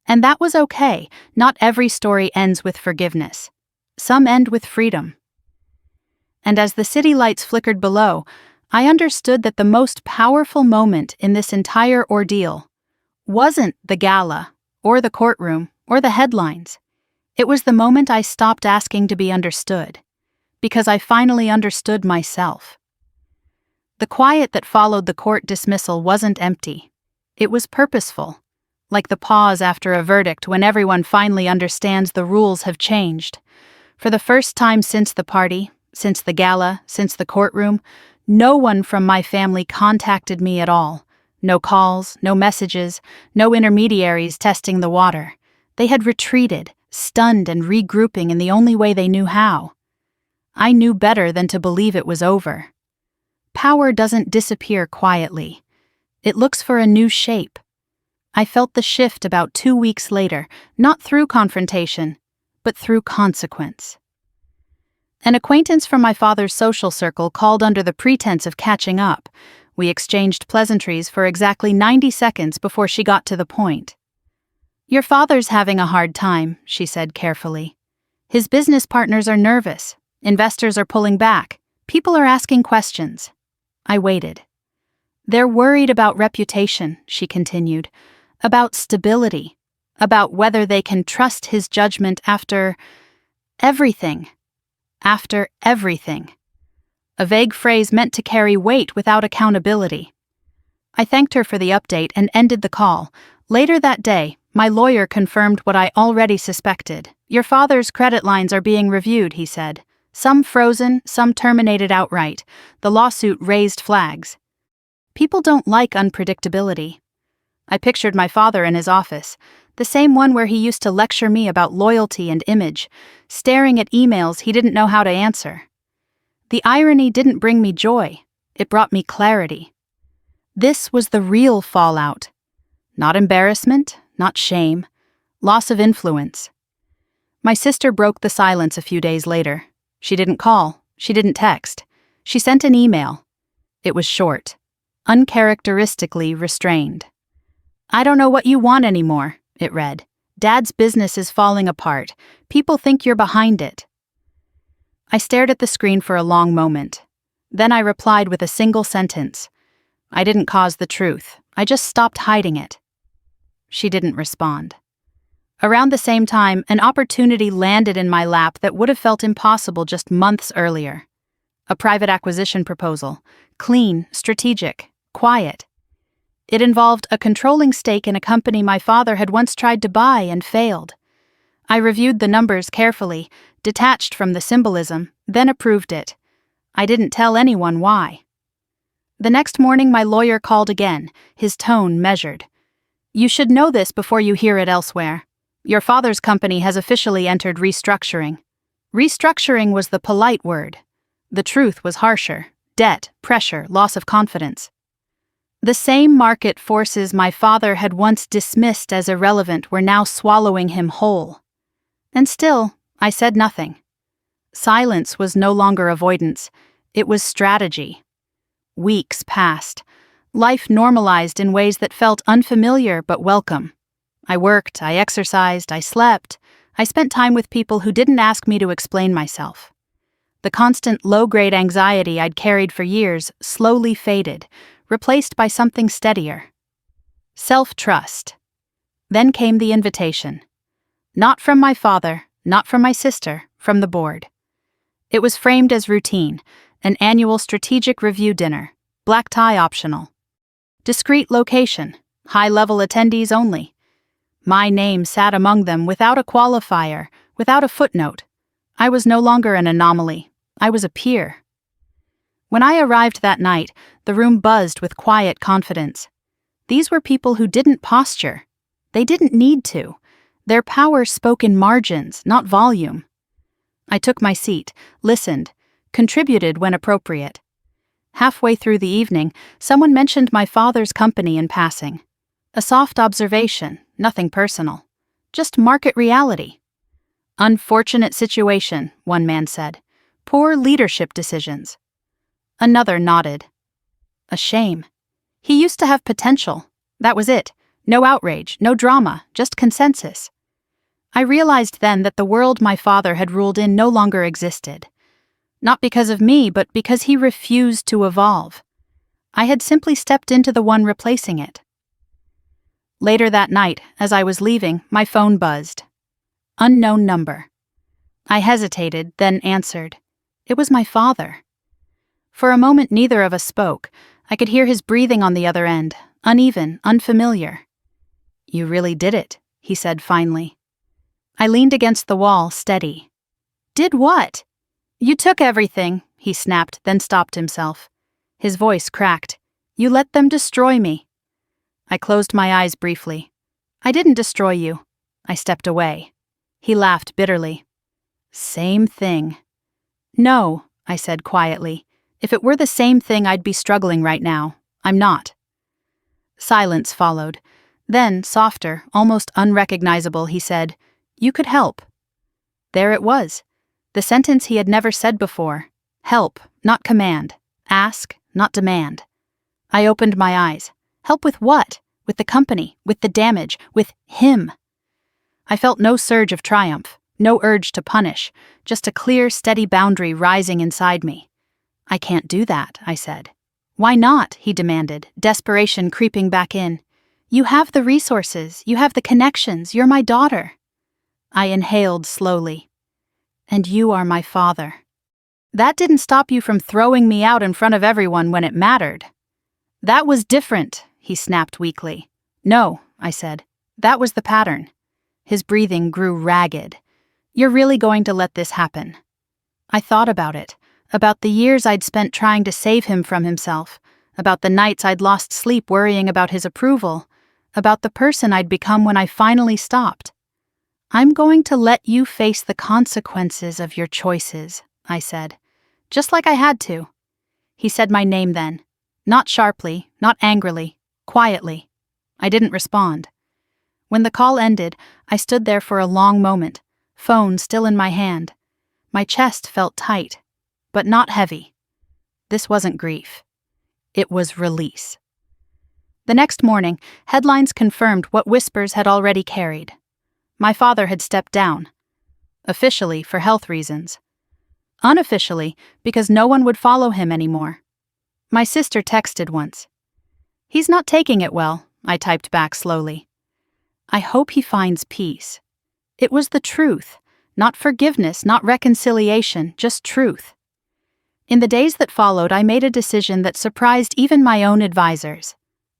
And that was okay. Not every story ends with forgiveness. Some end with freedom. And as the city lights flickered below, I understood that the most powerful moment in this entire ordeal wasn't the gala, or the courtroom, or the headlines. It was the moment I stopped asking to be understood, because I finally understood myself. The quiet that followed the court dismissal wasn't empty. It was purposeful, like the pause after a verdict when everyone finally understands the rules have changed. For the first time since the party, since the gala, since the courtroom, no one from my family contacted me at all. No calls, no messages, no intermediaries testing the water. They had retreated, stunned and regrouping in the only way they knew how. I knew better than to believe it was over. Power doesn't disappear quietly. It looks for a new shape. I felt the shift about 2 weeks later, not through confrontation, but through consequence. An acquaintance from my father's social circle called under the pretense of catching up. We exchanged pleasantries for exactly 90 seconds before she got to the point. "Your father's having a hard time," she said carefully. "His business partners are nervous. Investors are pulling back. People are asking questions." I waited. "They're worried about reputation," she continued, "about stability, about whether they can trust his judgment after everything. After everything." A vague phrase meant to carry weight without accountability. I thanked her for the update and ended the call. Later that day, my lawyer confirmed what I already suspected. "Your father's credit lines are being reviewed," he said. "Some frozen, some terminated outright. The lawsuit raised flags." People don't like unpredictability. I pictured my father in his office, the same one where he used to lecture me about loyalty and image, staring at emails he didn't know how to answer. The irony didn't bring me joy, it brought me clarity. This was the real fallout. Not embarrassment, not shame, loss of influence. My sister broke the silence a few days later. She didn't call, she didn't text. She sent an email. It was short, uncharacteristically restrained. "I don't know what you want anymore," it read. "Dad's business is falling apart. People think you're behind it." I stared at the screen for a long moment. Then I replied with a single sentence. "I didn't cause the truth. I just stopped hiding it." She didn't respond. Around the same time, an opportunity landed in my lap that would have felt impossible just months earlier. A private acquisition proposal. Clean, strategic, quiet. It involved a controlling stake in a company my father had once tried to buy and failed. I reviewed the numbers carefully, detached from the symbolism, then approved it. I didn't tell anyone why. The next morning my lawyer called again, his tone measured. "You should know this before you hear it elsewhere. Your father's company has officially entered restructuring." Restructuring was the polite word. The truth was harsher. Debt, pressure, loss of confidence. The same market forces my father had once dismissed as irrelevant were now swallowing him whole. And still, I said nothing. Silence was no longer avoidance, it was strategy. Weeks passed. Life normalized in ways that felt unfamiliar but welcome. I worked, I exercised, I slept. I spent time with people who didn't ask me to explain myself. The constant low-grade anxiety I'd carried for years slowly faded, replaced by something steadier. Self-trust. Then came the invitation. Not from my father, not from my sister, from the board. It was framed as routine, an annual strategic review dinner, black tie optional. Discreet location, high-level attendees only. My name sat among them without a qualifier, without a footnote. I was no longer an anomaly. I was a peer. When I arrived that night, the room buzzed with quiet confidence. These were people who didn't posture. They didn't need to. Their power spoke in margins, not volume. I took my seat, listened, contributed when appropriate. Halfway through the evening, someone mentioned my father's company in passing. A soft observation, nothing personal. Just market reality, Unfortunate situation, one man said. Poor leadership decisions. Another nodded. A shame. He used to have potential. That was it. No outrage, no drama, just consensus. I realized then that the world my father had ruled in no longer existed. Not because of me, but because he refused to evolve. I had simply stepped into the one replacing it. Later that night, as I was leaving, my phone buzzed. Unknown number. I hesitated, then answered. It was my father. For a moment neither of us spoke. I could hear his breathing on the other end, uneven, unfamiliar. You really did it, he said finally. I leaned against the wall, steady. Did what? You took everything, he snapped, then stopped himself. His voice cracked. You let them destroy me. I closed my eyes briefly. I didn't destroy you. I stepped away. He laughed bitterly. Same thing. No, I said quietly. If it were the same thing, I'd be struggling right now. I'm not. Silence followed. Then, softer, almost unrecognizable, he said, You could help. There it was. The sentence he had never said before. Help, not command. Ask, not demand. I opened my eyes. Help with what? With the company, with the damage, with him. I felt no surge of triumph, no urge to punish, just a clear, steady boundary rising inside me. I can't do that, I said. Why not? He demanded, desperation creeping back in. You have the resources, you have the connections, you're my daughter. I inhaled slowly. And you are my father. That didn't stop you from throwing me out in front of everyone when it mattered. That was different, he snapped weakly. No, I said. That was the pattern. His breathing grew ragged. You're really going to let this happen? I thought about it, about the years I'd spent trying to save him from himself, about the nights I'd lost sleep worrying about his approval, about the person I'd become when I finally stopped. I'm going to let you face the consequences of your choices, I said, just like I had to. He said my name then, not sharply, not angrily, quietly. I didn't respond. When the call ended, I stood there for a long moment, phone still in my hand. My chest felt tight, but not heavy. This wasn't grief. It was release. The next morning, headlines confirmed what whispers had already carried. My father had stepped down. Officially, for health reasons. Unofficially, because no one would follow him anymore. My sister texted once. He's not taking it well, I typed back slowly. I hope he finds peace. It was the truth, not forgiveness, not reconciliation, just truth. In the days that followed, I made a decision that surprised even my own advisors.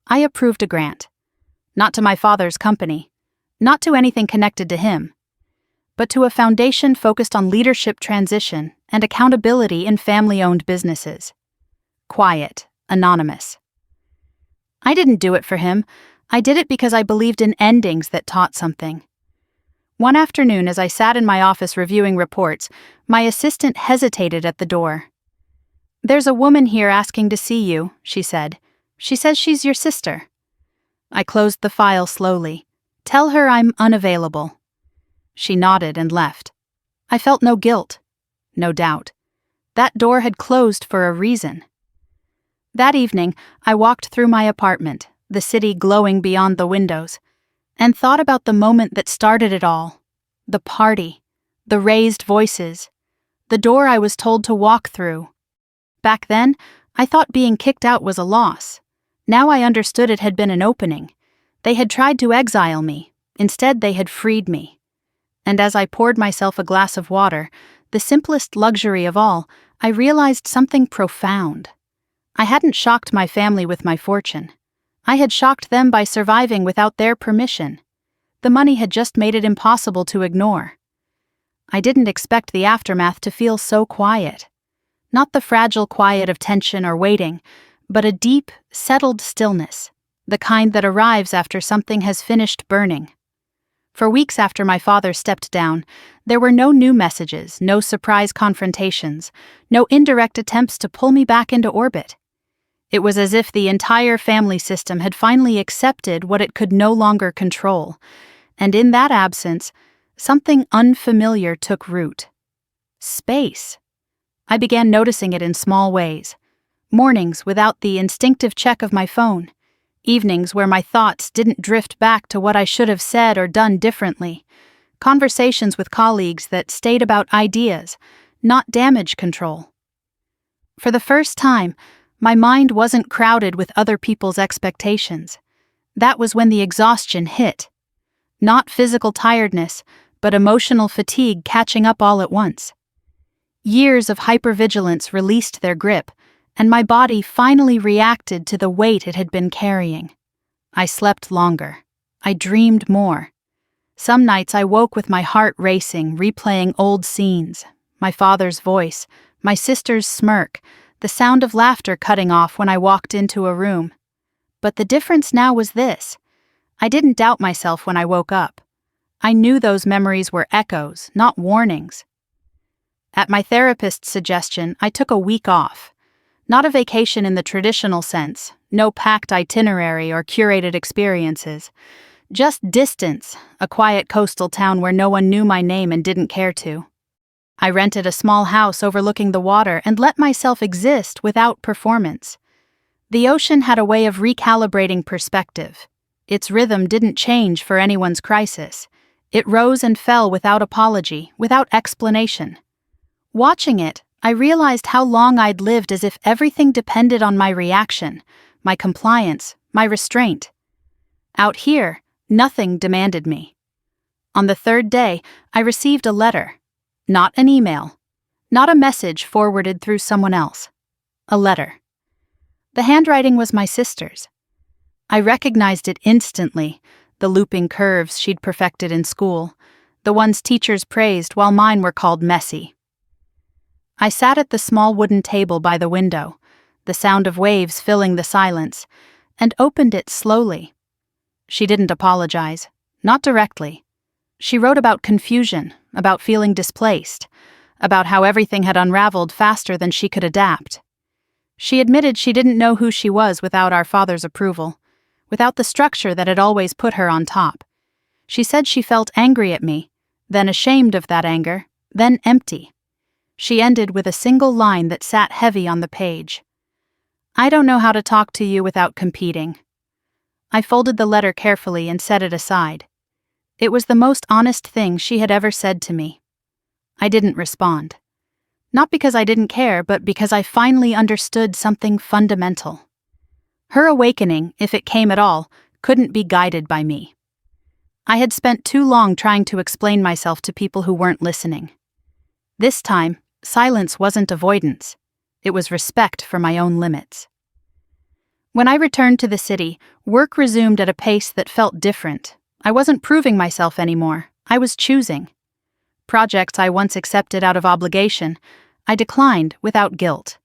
I approved a grant. Not to my father's company, not to anything connected to him, but to a foundation focused on leadership transition and accountability in family-owned businesses. Quiet, anonymous. I didn't do it for him. I did it because I believed in endings that taught something. One afternoon, as I sat in my office reviewing reports, my assistant hesitated at the door. There's a woman here asking to see you, she said. She says she's your sister. I closed the file slowly. Tell her I'm unavailable. She nodded and left. I felt no guilt, no doubt. That door had closed for a reason. That evening, I walked through my apartment, the city glowing beyond the windows, and thought about the moment that started it all. The party, the raised voices, the door I was told to walk through. Back then, I thought being kicked out was a loss. Now I understood it had been an opening. They had tried to exile me. Instead, they had freed me. And as I poured myself a glass of water, the simplest luxury of all, I realized something profound. I hadn't shocked my family with my fortune. I had shocked them by surviving without their permission. The money had just made it impossible to ignore. I didn't expect the aftermath to feel so quiet. Not the fragile quiet of tension or waiting, but a deep, settled stillness, the kind that arrives after something has finished burning. For weeks after my father stepped down, there were no new messages, no surprise confrontations, no indirect attempts to pull me back into orbit. It was as if the entire family system had finally accepted what it could no longer control, and in that absence, something unfamiliar took root. Space. I began noticing it in small ways. Mornings without the instinctive check of my phone. Evenings where my thoughts didn't drift back to what I should have said or done differently. Conversations with colleagues that stayed about ideas, not damage control. For the first time, my mind wasn't crowded with other people's expectations. That was when the exhaustion hit. Not physical tiredness, but emotional fatigue catching up all at once. Years of hypervigilance released their grip, and my body finally reacted to the weight it had been carrying. I slept longer. I dreamed more. Some nights I woke with my heart racing, replaying old scenes. My father's voice, my sister's smirk, the sound of laughter cutting off when I walked into a room. But the difference now was this. I didn't doubt myself when I woke up. I knew those memories were echoes, not warnings. At my therapist's suggestion, I took a week off. Not a vacation in the traditional sense, no packed itinerary or curated experiences. Just distance, a quiet coastal town where no one knew my name and didn't care to. I rented a small house overlooking the water and let myself exist without performance. The ocean had a way of recalibrating perspective. Its rhythm didn't change for anyone's crisis. It rose and fell without apology, without explanation. Watching it, I realized how long I'd lived as if everything depended on my reaction, my compliance, my restraint. Out here, nothing demanded me. On the third day, I received a letter. Not an email. Not a message forwarded through someone else. A letter. The handwriting was my sister's. I recognized it instantly, the looping curves she'd perfected in school, the ones teachers praised while mine were called messy. I sat at the small wooden table by the window, the sound of waves filling the silence, and opened it slowly. She didn't apologize, not directly. She wrote about confusion, about feeling displaced, about how everything had unraveled faster than she could adapt. She admitted she didn't know who she was without our father's approval, without the structure that had always put her on top. She said she felt angry at me, then ashamed of that anger, then empty. She ended with a single line that sat heavy on the page. I don't know how to talk to you without competing. I folded the letter carefully and set it aside. It was the most honest thing she had ever said to me. I didn't respond. Not because I didn't care, but because I finally understood something fundamental. Her awakening, if it came at all, couldn't be guided by me. I had spent too long trying to explain myself to people who weren't listening. This time, silence wasn't avoidance. It was respect for my own limits. When I returned to the city, work resumed at a pace that felt different. I wasn't proving myself anymore. I was choosing. Projects I once accepted out of obligation, I declined without guilt.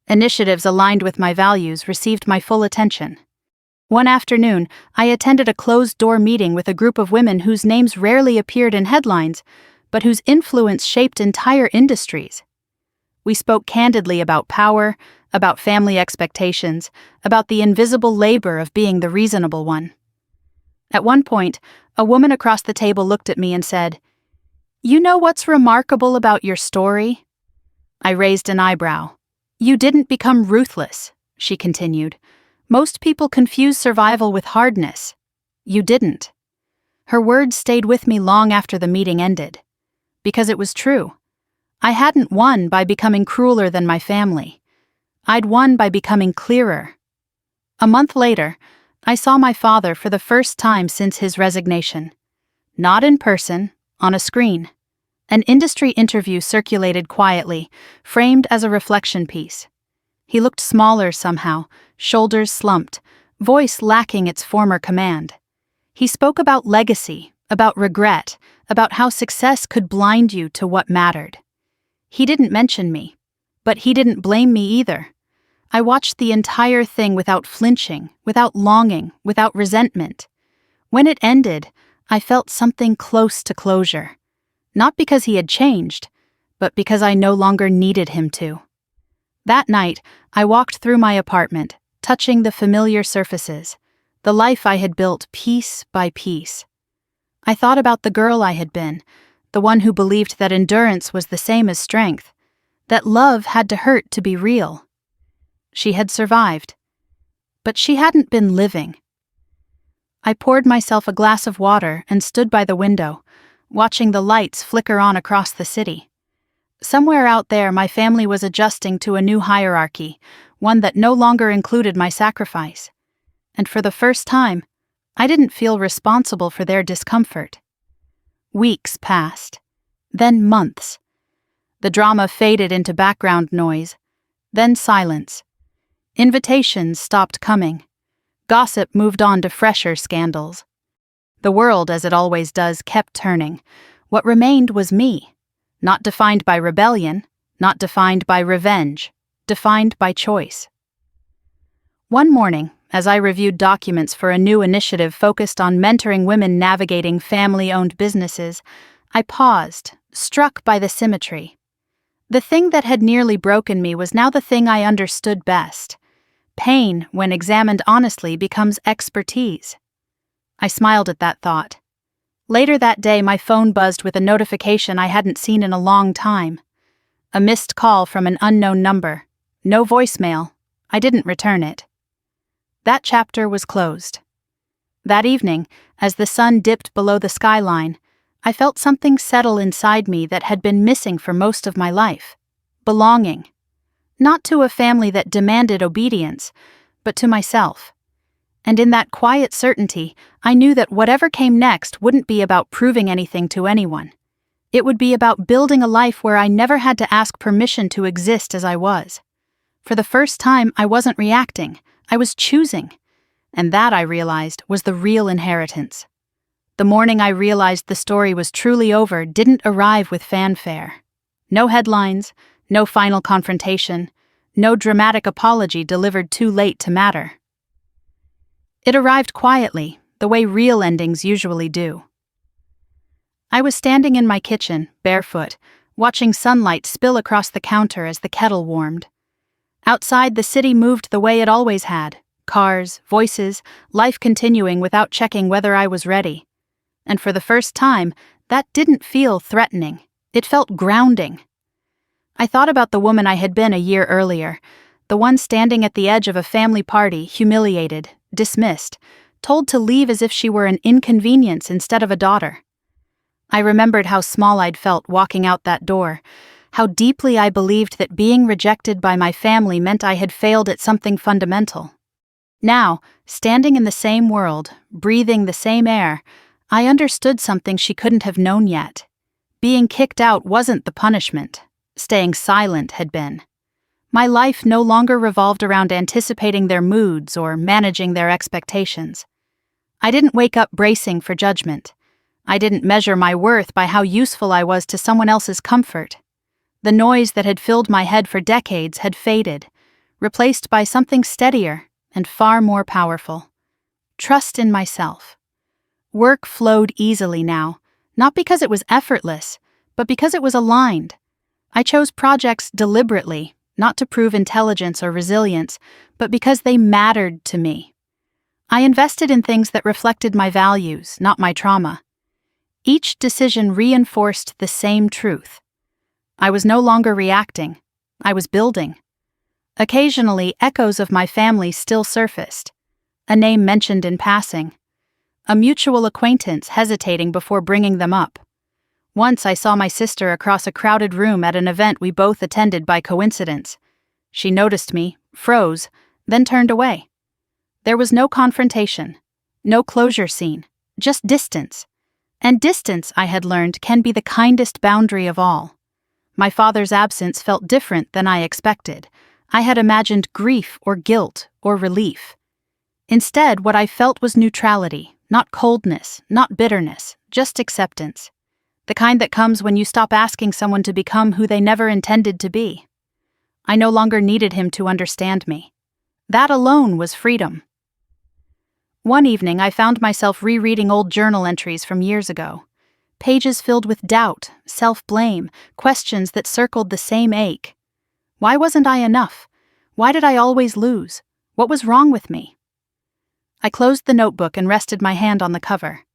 Initiatives aligned with my values received my full attention. One afternoon, I attended a closed-door meeting with a group of women whose names rarely appeared in headlines, but whose influence shaped entire industries. We spoke candidly about power, about family expectations, about the invisible labor of being the reasonable one. At one point, a woman across the table looked at me and said, "You know what's remarkable about your story?" I raised an eyebrow. "You didn't become ruthless," she continued. "Most people confuse survival with hardness. You didn't." Her words stayed with me long after the meeting ended. Because it was true. I hadn't won by becoming crueler than my family. I'd won by becoming clearer. A month later, I saw my father for the first time since his resignation. Not in person, on a screen. An industry interview circulated quietly, framed as a reflection piece. He looked smaller somehow, shoulders slumped, voice lacking its former command. He spoke about legacy, about regret, about how success could blind you to what mattered. He didn't mention me, but he didn't blame me either. I watched the entire thing without flinching, without longing, without resentment. When it ended, I felt something close to closure. Not because he had changed, but because I no longer needed him to. That night, I walked through my apartment, touching the familiar surfaces, the life I had built piece by piece. I thought about the girl I had been, the one who believed that endurance was the same as strength, that love had to hurt to be real. She had survived, but she hadn't been living. I poured myself a glass of water and stood by the window, watching the lights flicker on across the city. Somewhere out there, my family was adjusting to a new hierarchy, one that no longer included my sacrifice. And for the first time, I didn't feel responsible for their discomfort. Weeks passed, then months. The drama faded into background noise, then silence. Invitations stopped coming. Gossip moved on to fresher scandals. The world, as it always does, kept turning. What remained was me, not defined by rebellion, not defined by revenge, defined by choice. One morning, as I reviewed documents for a new initiative focused on mentoring women navigating family-owned businesses, I paused, struck by the symmetry. The thing that had nearly broken me was now the thing I understood best. Pain, when examined honestly, becomes expertise. I smiled at that thought. Later that day, my phone buzzed with a notification I hadn't seen in a long time. A missed call from an unknown number. No voicemail. I didn't return it. That chapter was closed. That evening, as the sun dipped below the skyline, I felt something settle inside me that had been missing for most of my life. Belonging. Not to a family that demanded obedience, but to myself. And in that quiet certainty, I knew that whatever came next wouldn't be about proving anything to anyone. It would be about building a life where I never had to ask permission to exist as I was. For the first time, I wasn't reacting. I was choosing. And that, I realized, was the real inheritance. The morning I realized the story was truly over didn't arrive with fanfare. No headlines, no final confrontation, no dramatic apology delivered too late to matter. It arrived quietly, the way real endings usually do. I was standing in my kitchen, barefoot, watching sunlight spill across the counter as the kettle warmed. Outside, the city moved the way it always had. Cars, voices, life continuing without checking whether I was ready. And for the first time, that didn't feel threatening. It felt grounding. I thought about the woman I had been a year earlier, the one standing at the edge of a family party, humiliated, dismissed, told to leave as if she were an inconvenience instead of a daughter. I remembered how small I'd felt walking out that door, how deeply I believed that being rejected by my family meant I had failed at something fundamental. Now, standing in the same world, breathing the same air, I understood something she couldn't have known yet. Being kicked out wasn't the punishment. Staying silent had been. My life no longer revolved around anticipating their moods or managing their expectations. I didn't wake up bracing for judgment. I didn't measure my worth by how useful I was to someone else's comfort. The noise that had filled my head for decades had faded, replaced by something steadier and far more powerful. Trust in myself. Work flowed easily now, not because it was effortless, but because it was aligned. I chose projects deliberately, not to prove intelligence or resilience, but because they mattered to me. I invested in things that reflected my values, not my trauma. Each decision reinforced the same truth. I was no longer reacting. I was building. Occasionally, echoes of my family still surfaced. A name mentioned in passing. A mutual acquaintance hesitating before bringing them up. Once I saw my sister across a crowded room at an event we both attended by coincidence. She noticed me, froze, then turned away. There was no confrontation, no closure scene, just distance. And distance, I had learned, can be the kindest boundary of all. My father's absence felt different than I expected. I had imagined grief or guilt or relief. Instead, what I felt was neutrality, not coldness, not bitterness, just acceptance. The kind that comes when you stop asking someone to become who they never intended to be. I no longer needed him to understand me. That alone was freedom. One evening, I found myself rereading old journal entries from years ago. Pages filled with doubt, self-blame, questions that circled the same ache. Why wasn't I enough? Why did I always lose? What was wrong with me? I closed the notebook and rested my hand on the cover.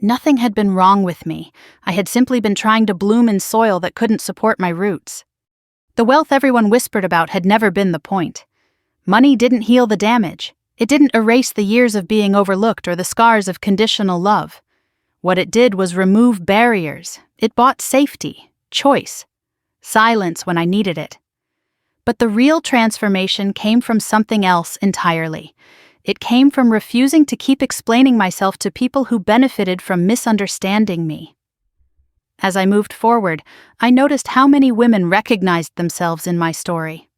Nothing had been wrong with me. I had simply been trying to bloom in soil that couldn't support my roots. The wealth everyone whispered about had never been the point. Money didn't heal the damage. It didn't erase the years of being overlooked or the scars of conditional love. What it did was remove barriers. It bought safety, choice, silence when I needed it. But the real transformation came from something else entirely. It came from refusing to keep explaining myself to people who benefited from misunderstanding me. As I moved forward, I noticed how many women recognized themselves in my story.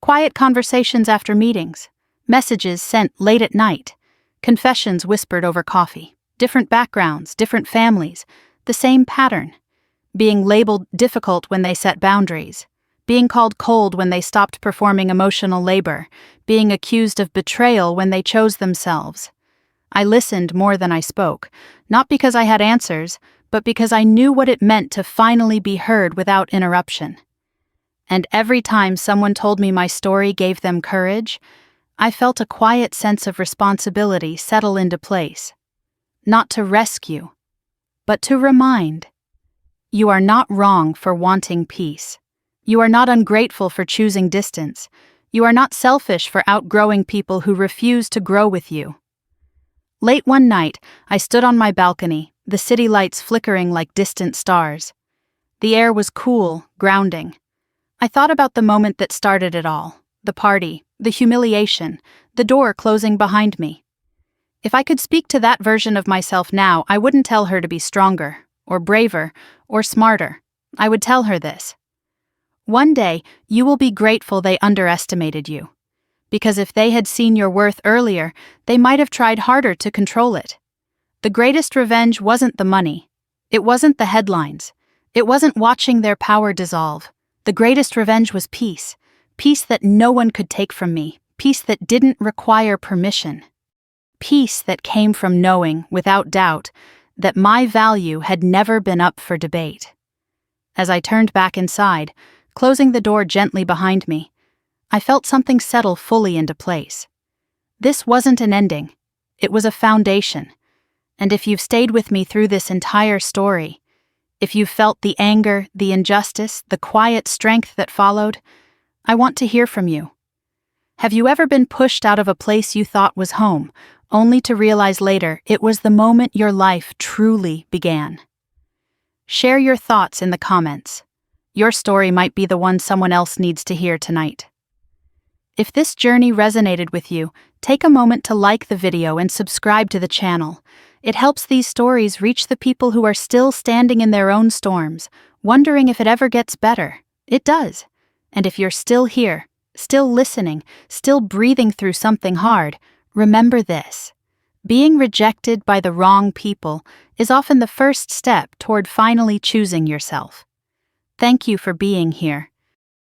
Quiet conversations after meetings, messages sent late at night, confessions whispered over coffee, different backgrounds, different families, the same pattern. Being labeled difficult when they set boundaries, being called cold when they stopped performing emotional labor, being accused of betrayal when they chose themselves. I listened more than I spoke, not because I had answers, but because I knew what it meant to finally be heard without interruption. And every time someone told me my story gave them courage, I felt a quiet sense of responsibility settle into place. Not to rescue, but to remind. You are not wrong for wanting peace. You are not ungrateful for choosing distance. You are not selfish for outgrowing people who refuse to grow with you. Late one night, I stood on my balcony, the city lights flickering like distant stars. The air was cool, grounding. I thought about the moment that started it all, the party, the humiliation, the door closing behind me. If I could speak to that version of myself now, I wouldn't tell her to be stronger, or braver, or smarter. I would tell her this. One day, you will be grateful they underestimated you. Because if they had seen your worth earlier, they might have tried harder to control it. The greatest revenge wasn't the money. It wasn't the headlines. It wasn't watching their power dissolve. The greatest revenge was peace. Peace that no one could take from me. Peace that didn't require permission. Peace that came from knowing, without doubt, that my value had never been up for debate. As I turned back inside, closing the door gently behind me, I felt something settle fully into place. This wasn't an ending. It was a foundation. And if you've stayed with me through this entire story, if you've felt the anger, the injustice, the quiet strength that followed, I want to hear from you. Have you ever been pushed out of a place you thought was home, only to realize later it was the moment your life truly began? Share your thoughts in the comments. Your story might be the one someone else needs to hear tonight. If this journey resonated with you, take a moment to like the video and subscribe to the channel. It helps these stories reach the people who are still standing in their own storms, wondering if it ever gets better. It does. And if you're still here, still listening, still breathing through something hard, remember this. Being rejected by the wrong people is often the first step toward finally choosing yourself. Thank you for being here.